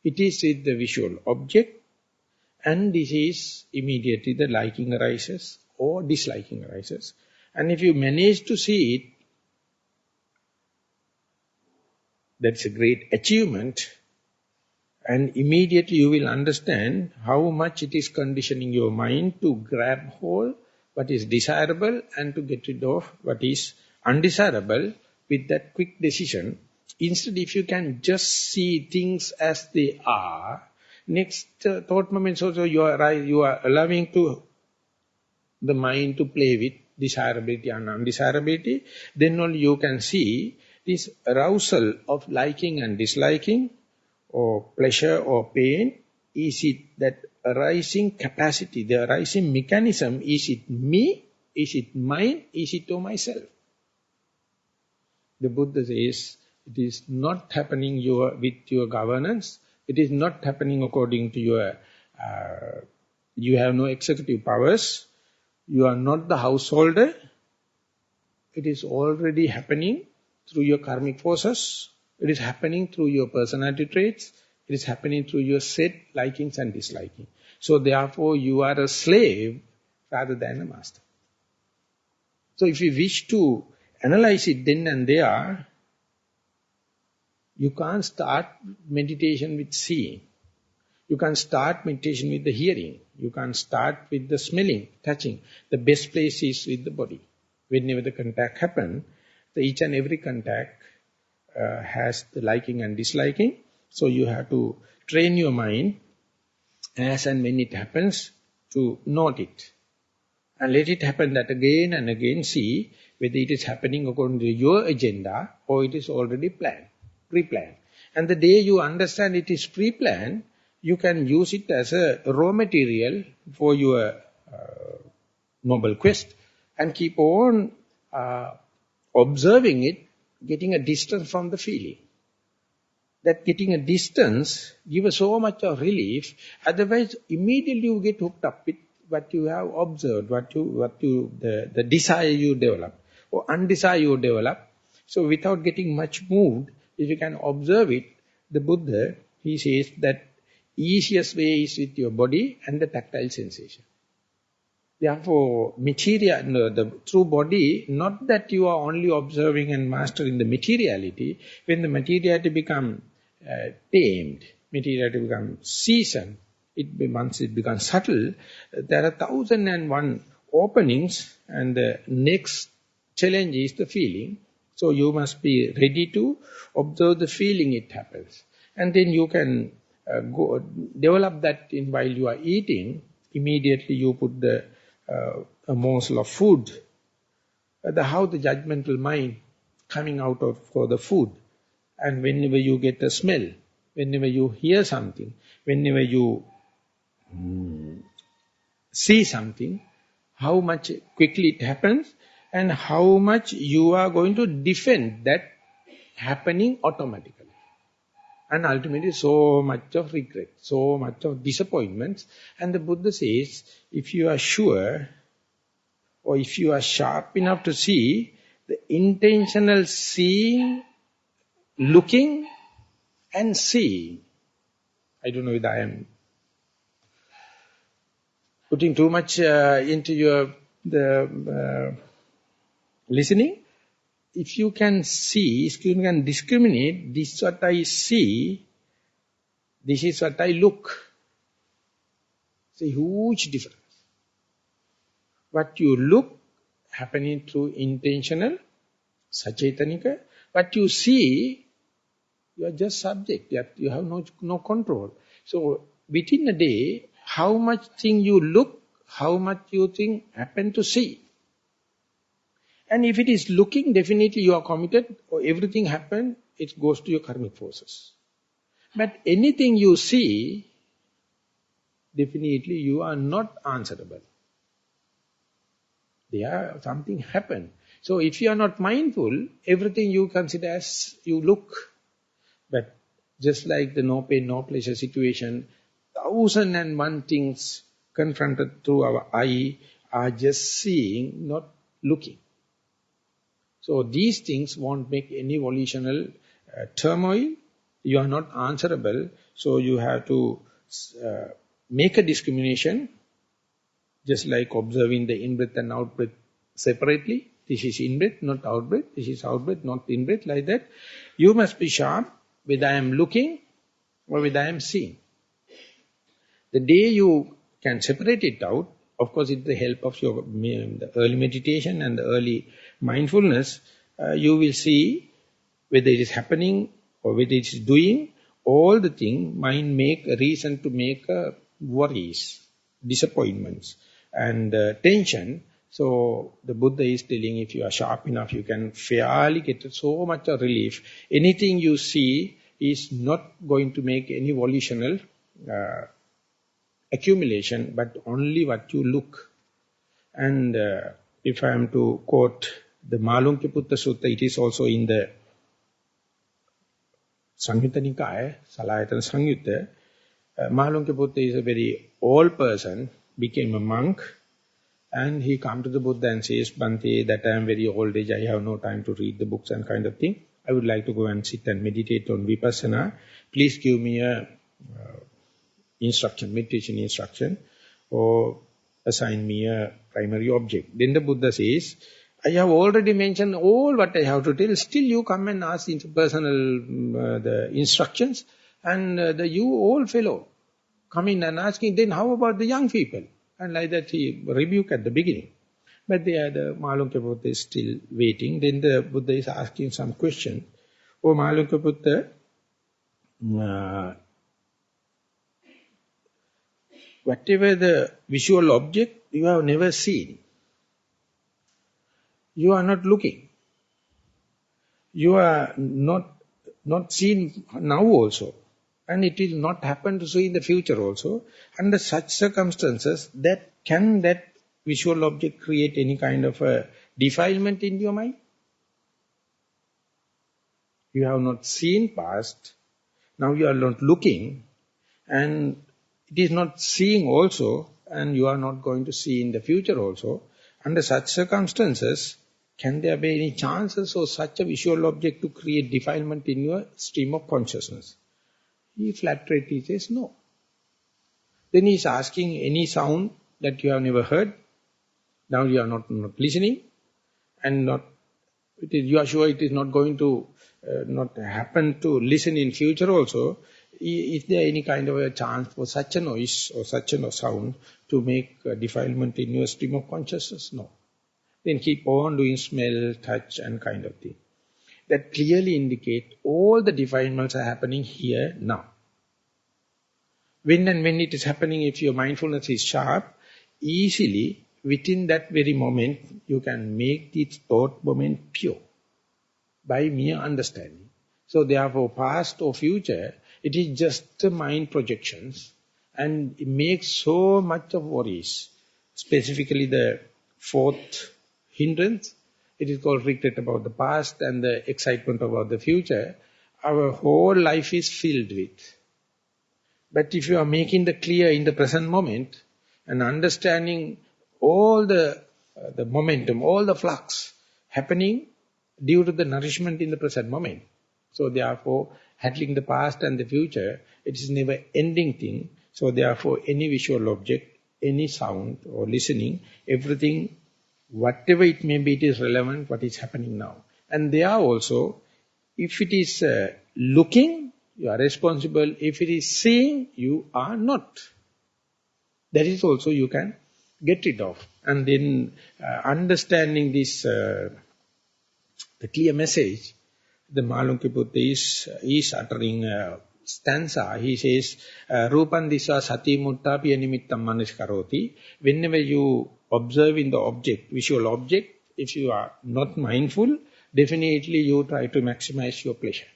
it is with the visual object, and this is immediately the liking arises or disliking arises. And if you manage to see it, that's a great achievement. And immediately you will understand how much it is conditioning your mind to grab hold what is desirable and to get rid of what is undesirable with that quick decision. Instead, if you can just see things as they are, next thought moments also you are allowing to the mind to play with desirability and undesirability, then only you can see this arousal of liking and disliking, or pleasure or pain. Is it that arising capacity, the arising mechanism, is it me, is it mine, is it to myself? The Buddha says, it is not happening with your governance, it is not happening according to your, you have no executive powers, you are not the householder, it is already happening through your karmic forces, it is happening through your personality traits, it is happening through your set likings and disliking. So therefore you are a slave rather than a master. So if you wish to analyze it then and there, you can't start meditation with seeing. You can't start meditation with the hearing. You can't start with the smelling, touching. The best place is with the body. Whenever the contact happens, each and every contact has the liking and disliking. So you have to train your mind as and when it happens to note it. And let it happen that again and again, see whether it is happening according to your agenda or it is already planned, pre-planned. And the day you understand it is pre-planned, you can use it as a raw material for your noble quest and keep on observing it, getting a distance from the feeling. That getting a distance gives so much of relief, otherwise immediately you get hooked up with what you have observed, the desire you develop, or undesire you develop. So without getting much moved, if you can observe it, the Buddha, he says that easiest way is with your body and the tactile sensation. Therefore, the true body, not that you are only observing and mastering the materiality. When the materiality becomes tamed, materiality becomes seasoned, once it becomes subtle, there are 1001 openings, and the next challenge is the feeling. So you must be ready to observe the feeling it happens. And then you can develop that while you are eating, immediately you put a morsel of food, how the judgmental mind coming out of for the food. And whenever you get a smell, whenever you hear something, whenever you see something, how much quickly it happens and how much you are going to defend that happening automatically. And ultimately so much of regret, so much of disappointments. And the Buddha says, if you are sure or if you are sharp enough to see, the intentional seeing, looking and seeing. I don't know whether I am putting too much into your listening. If you can see, if you can discriminate, this is what I see, this is what I look. It's a huge difference. What you look, happening through intentional, sachetanika. What you see, you are just subject. You have no control. So within a day, how much thing you look, how much you think happen to see. And if it is looking, definitely you are committed, or everything happen, it goes to your karmic forces. But anything you see, definitely you are not answerable. There something happen. So if you are not mindful, everything you consider as you look. But just like the no pain, no pleasure situation, 1,001 things confronted through our eye are just seeing, not looking. So these things won't make any volitional turmoil. You are not answerable. So you have to make a discrimination, just like observing the in-breath and out-breath separately. This is in-breath, not out-breath. This is out-breath, not in-breath, like that. You must be sharp whether I am looking or whether I am seeing. The day you can separate it out, of course, with the help of your the early meditation and the early mindfulness, you will see whether it is happening or whether it is doing, all the things, mind make a reason to make worries, disappointments and tension. So the Buddha is telling, if you are sharp enough, you can fairly get so much of relief. Anything you see is not going to make any volitional accumulation, but only what you look. And if I am to quote the Malunkyaputta Sutta, it is also in the Samyutta Nikaya, Salayatana Samyutta. Malunkyaputta is a very old person, became a monk, and he come to the Buddha and says, Bhante, that I am very old age, I have no time to read the books and kind of thing. I would like to go and sit and meditate on Vipassana. Please give me a instruction, meditation instruction, or assign me a primary object. Then the Buddha says, I have already mentioned all what I have to tell, still you come and ask into personal the instructions, and you old fellow come in and asking, then how about the young people? And like that he rebuked at the beginning. But there the Malunkyaputta is still waiting. Then the Buddha is asking some question. Oh Malunkyaputta, whatever the visual object you have never seen, you are not looking. You are not seen now also. And it will not happen to see in the future also. Under such circumstances, that visual object create any kind of a defilement in your mind? You have not seen past, now you are not looking, and it is not seeing also, and you are not going to see in the future also. Under such circumstances, can there be any chances for such a visual object to create defilement in your stream of consciousness? He flat-rated, he says no. Then he is asking any sound that you have never heard. Now you are not listening, and you are sure it is not going to not happen to listen in future also. Is there any kind of a chance for such a noise or such a sound to make defilement in your stream of consciousness? No. Then keep on doing smell, touch and kind of thing. That clearly indicate all the defilements are happening here now. When and when it is happening, if your mindfulness is sharp, easily, within that very moment, you can make this thought moment pure by mere understanding. So therefore, past or future, it is just the mind projections, and it makes so much of worries. Specifically the fourth hindrance, it is called regret about the past and the excitement about the future. Our whole life is filled with. But if you are making the clear in the present moment and understanding all the momentum, all the flux happening due to the nourishment in the present moment. So therefore, handling the past and the future, it is never ending thing. So therefore, any visual object, any sound or listening, everything, whatever it may be, it is relevant what is happening now. And there also, if it is looking, you are responsible. If it is seeing, you are not. That is also you can get rid of. And then understanding this, the clear message, the Malunki Buddha is uttering a stanza. He says, Rupan disa sati mutta piyanimittam manaskaroti. Whenever you observe in the object, visual object, if you are not mindful, definitely you try to maximize your pleasure.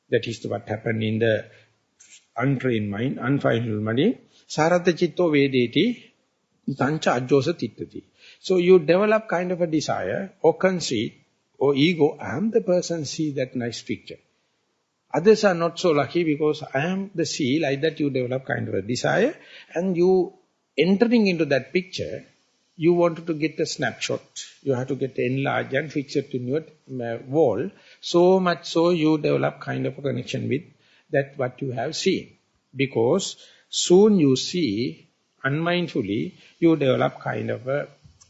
That is what happened in the untrained mind, unfindful mind. Sarata chitto vedeti, tancha ajjosa tittati. So you develop kind of a desire or conceit or ego. I am the person see that nice picture. Others are not so lucky because I am the see, like that you develop kind of a desire, and you entering into that picture, you wanted to get a snapshot. You have to get enlarged and fix it in your wall. So much so you develop kind of a connection with that what you have seen. Because soon you see, unmindfully, you develop kind of a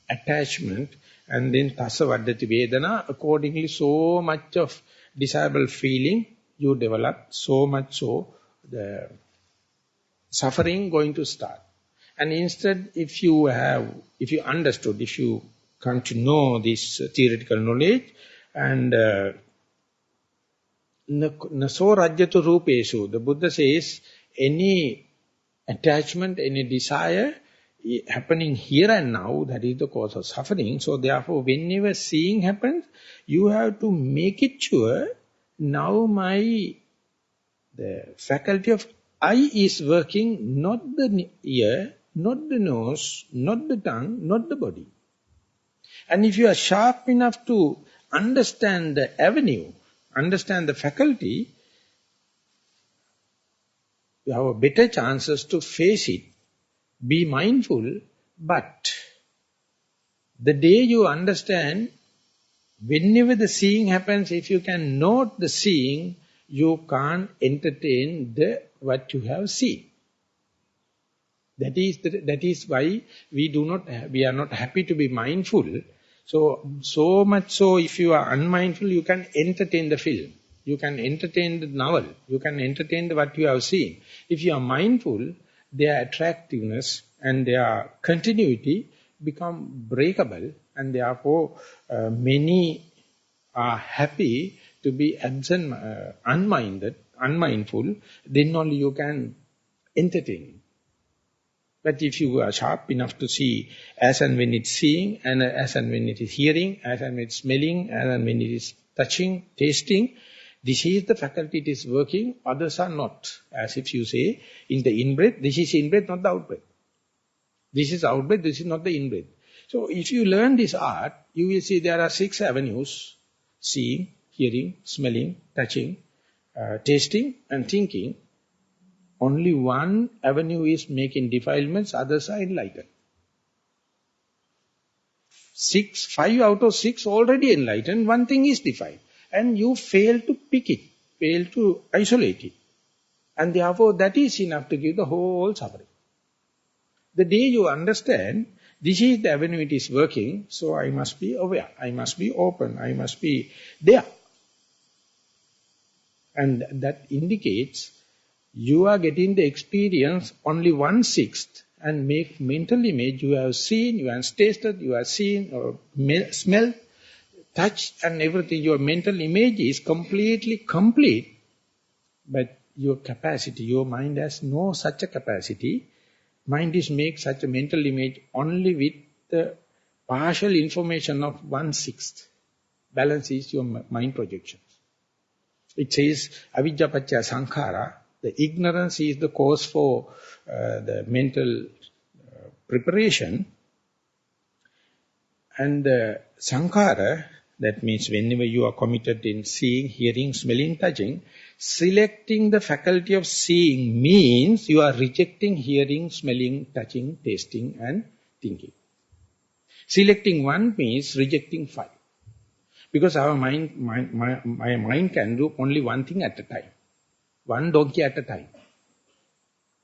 attachment, and then tassa vaddati vedana, accordingly so much of desirable feeling you develop, so much so the suffering going to start. And instead, if you understood, if you come to know this theoretical knowledge, and naso rajyatu rupesu, the Buddha says, any attachment, any desire happening here and now, that is the cause of suffering. So therefore, whenever seeing happens, you have to make it sure, now the faculty of eye is working, not the ear, not the nose, not the tongue, not the body. And if you are sharp enough to understand the avenue, understand the faculty, you have better chances to face it. Be mindful, but the day you understand, whenever the seeing happens, if you can note the seeing, you can't entertain what you have seen. That is why we are not happy to be mindful. So much so, if you are unmindful, you can entertain the film. You can entertain the novel. You can entertain what you have seen. If you are mindful, their attractiveness and their continuity become breakable, and therefore many are happy to be absent, unmindful, then only you can entertain. But if you are sharp enough to see as and when it's seeing, and as and when it is hearing, as and when it's smelling, as and when it is touching, tasting, this is the faculty it is working, others are not. As if you say, in the in-breath, this is in-breath, not the out-breath. This is out-breath, this is not the in-breath. So if you learn this art, you will see there are 6 avenues: seeing, hearing, smelling, touching, tasting and thinking. Only one avenue is making defilements, others are enlightened. 5 out of 6 already enlightened, one thing is defiled. And you fail to pick it, fail to isolate it. And therefore that is enough to give the whole suffering. The day you understand, this is the avenue it is working, so I must be aware, I must be open, I must be there. And that indicates you are getting the experience only 1/6, and make mental image, you have seen, you have tasted, you have seen, or smelled, touched and everything. Your mental image is completely complete, but your capacity. Your mind has no such a capacity. Mind is make such a mental image only with the partial information of 1/6. Balance is your mind projections. It says, avidya paccaya sankhara. The ignorance is the cause for the mental preparation. And the sankhara, that means whenever you are committed in seeing, hearing, smelling, touching, selecting the faculty of seeing means you are rejecting hearing, smelling, touching, tasting and thinking. Selecting one means rejecting 5. Because our my mind can do only one thing at a time. One donkey at a time.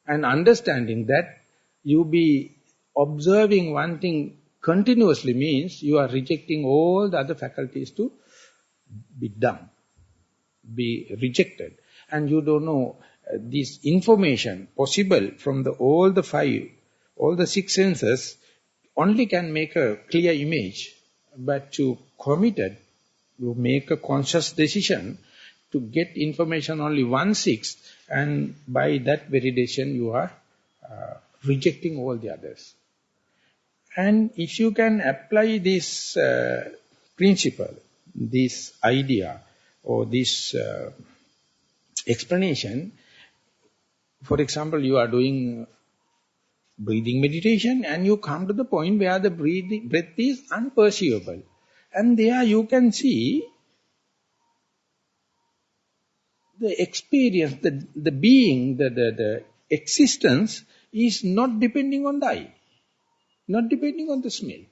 And understanding that you be observing one thing continuously means you are rejecting all the other faculties to be done, be rejected. And you don't know this information possible from all the 5, all the 6 senses only can make a clear image. But to committed, you make a conscious decision to get information only 1/6, and by that very decision you are rejecting all the others. And if you can apply this principle, this idea, or this explanation, for example, you are doing breathing meditation and you come to the point where the breath is unperceivable. And there you can see the experience, the being, the existence is not depending on the eye, not depending on the smell,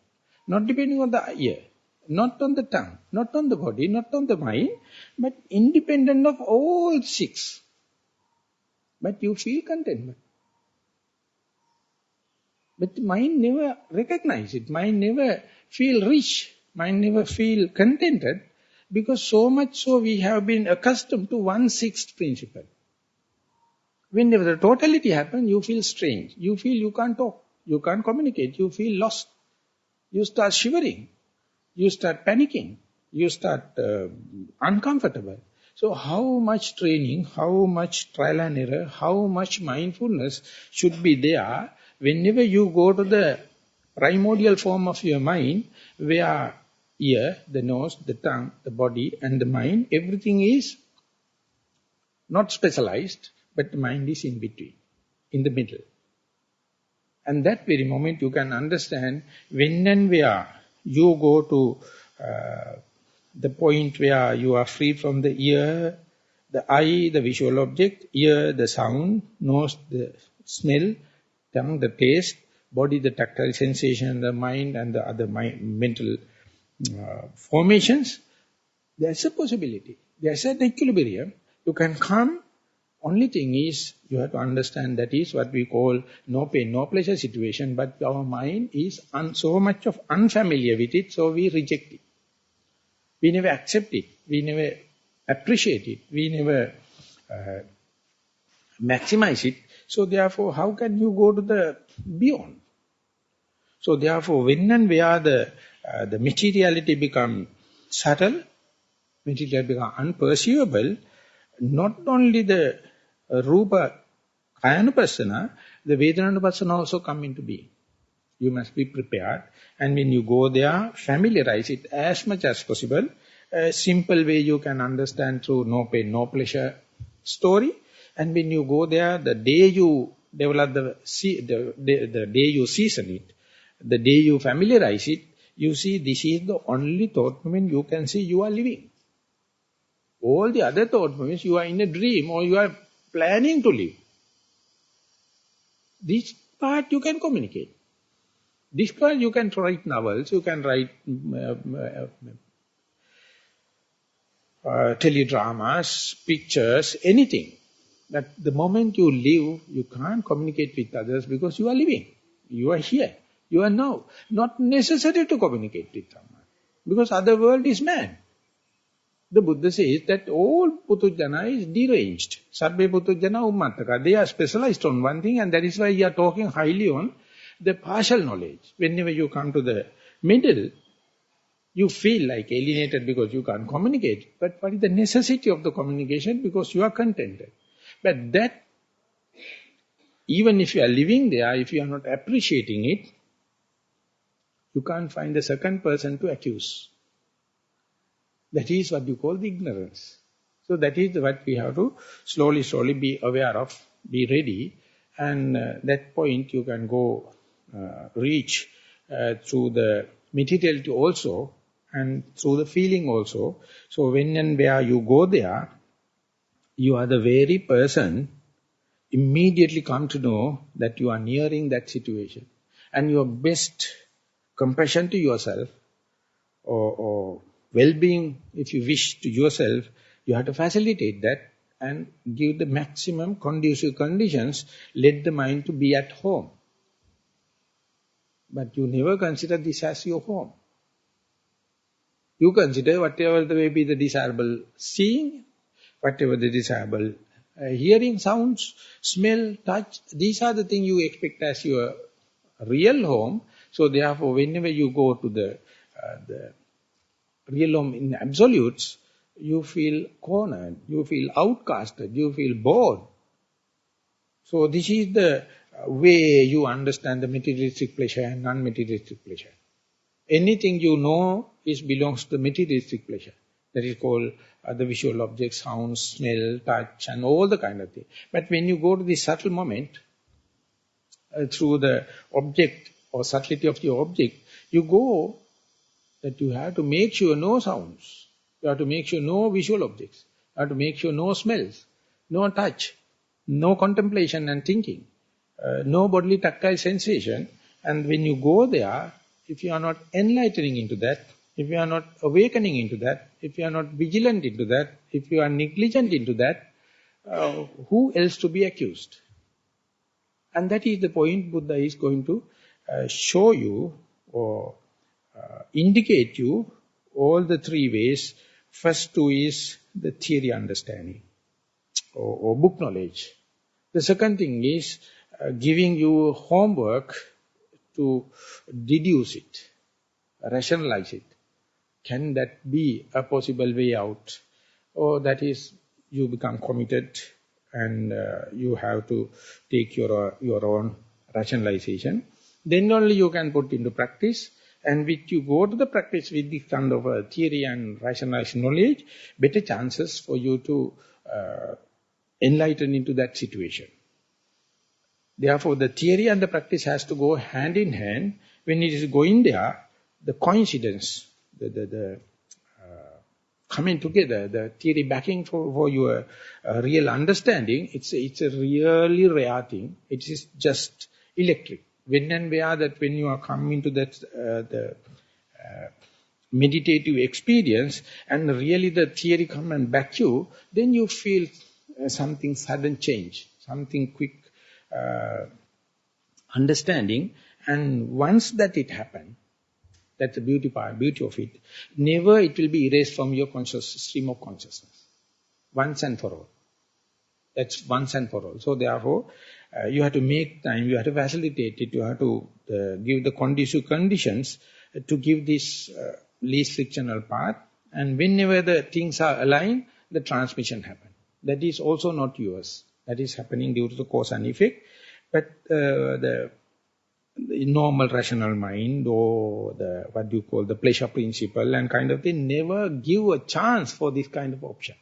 not depending on the ear, not on the tongue, not on the body, not on the mind, but independent of all 6. But you feel contentment. But the mind never recognize it, mind never feel rich, mind never feel contented, because so much so we have been accustomed to 1/6 principle. Whenever the totality happens, you feel strange. You feel you can't talk, you can't communicate, you feel lost. You start shivering, you start panicking, you start uncomfortable. So how much training, how much trial and error, how much mindfulness should be there whenever you go to the primordial form of your mind, where ear, the nose, the tongue, the body and the mind, everything is not specialized, but the mind is in between, in the middle. And that very moment you can understand when and where you go to the point where you are free from the ear, the eye, the visual object, ear, the sound, nose, the smell, tongue, the taste, body, the tactile sensation, the mind and the other mental formations. There's a possibility. There's an equilibrium. You can come. Only thing is, you have to understand that is what we call no pain, no pleasure situation, but our mind is so much of unfamiliar with it, so we reject it. We never accept it. We never appreciate it. We never maximize it. So therefore, how can you go to the beyond? So therefore, when and where the materiality become subtle, materiality become unperceivable, not only the Rupa Kayanupassana, the Vedanaupassana also come into being. You must be prepared. And when you go there, familiarize it as much as possible. A simple way you can understand through no pain, no pleasure story. And when you go there, the day you develop the day you season it, the day you familiarize it, you see this is the only thought moment you can see you are living. All the other thought moments, you are in a dream or you are planning to live. This part you can communicate. This part you can write novels, you can write teledramas, pictures, anything. But the moment you live, you can't communicate with others because you are living. You are here. You are now. Not necessary to communicate with someone. Because other world is mad. The Buddha says that all Putujjana is deranged. Sarve Putujjana Ummattaka. They are specialized on one thing, and that is why we are talking highly on the partial knowledge. Whenever you come to the middle, you feel like alienated because you can't communicate. But what is the necessity of the communication? Because you are contented. But that, even if you are living there, if you are not appreciating it, you can't find a second person to accuse. That is what you call the ignorance. So that is what we have to slowly be aware of, be ready, and that point you can go reach through the materiality also and through the feeling also. So when and where you go there, you are the very person immediately come to know that you are nearing that situation. And your best compassion to yourself or well-being, if you wish, to yourself, you have to facilitate that and give the maximum conducive conditions, let the mind to be at home. But you never consider this as your home. You consider whatever may be the desirable seeing, whatever the desirable hearing, sounds, smell, touch, these are the things you expect as your real home. So therefore, whenever you go to the real home in absolutes, you feel cornered, you feel outcasted, you feel bored. So this is the way you understand the materialistic pleasure and non-materialistic pleasure. Anything you know belongs to materialistic pleasure. That is called the visual objects, sound, smell, touch, and all the kind of thing. But when you go to the subtle moment, through the object or subtlety of your object, you go that you have to make sure no sounds. You have to make sure no visual objects. You have to make sure no smells, no touch, no contemplation and thinking, no bodily tactile sensation. And when you go there, if you are not enlightening into that, if you are not awakening into that, if you are not vigilant into that, if you are negligent into that, who else to be accused? And that is the point Buddha is going to show you or indicate you all the three ways. First two is the theory understanding or book knowledge. The second thing is giving you homework to deduce it, rationalize it. Can that be a possible way out? Or that is, you become committed and you have to take your own rationalization. Then only you can put into practice. And with you go to the practice with this kind of theory and rationalized knowledge, better chances for you to enlighten into that situation. Therefore, the theory and the practice has to go hand in hand. When it is going there, the coincidence, the coming together, the theory backing for your real understanding, it's a really rare thing. It is just electric. When and where that when you are coming to that the meditative experience and really the theory come and back you, then you feel something sudden change, something quick understanding. And once that it happened, that's the beauty of it. Never it will be erased from your stream of consciousness. Once and for all. That's once and for all. So therefore, you have to make time, you have to facilitate it, you have to give the conducive conditions to give this least frictional path. And whenever the things are aligned, the transmission happens. That is also not yours. That is happening due to the cause and effect. But the normal rational mind or what you call the pleasure principle and kind of thing never give a chance for this kind of option.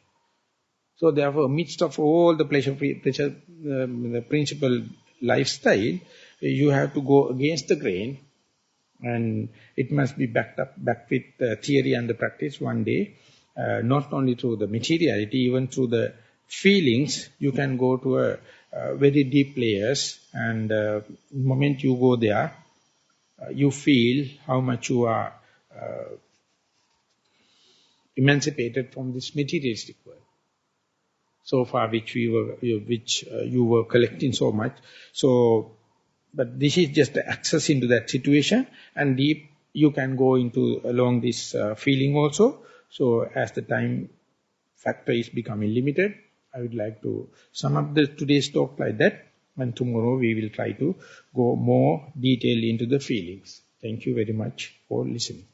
So therefore, amidst of all the pleasure the principle lifestyle, you have to go against the grain, and it must be backed with the theory and the practice one day, not only through the materiality, even through the feelings. You can go to a very deep layers, and the moment you go there, you feel how much you are emancipated from this materialistic world. So far, which you were collecting so much. So, but this is just the access into that situation, and deep you can go into along this feeling also. So, as the time factor is becoming limited, I would like to sum up today's talk like that, and tomorrow we will try to go more detail into the feelings. Thank you very much for listening.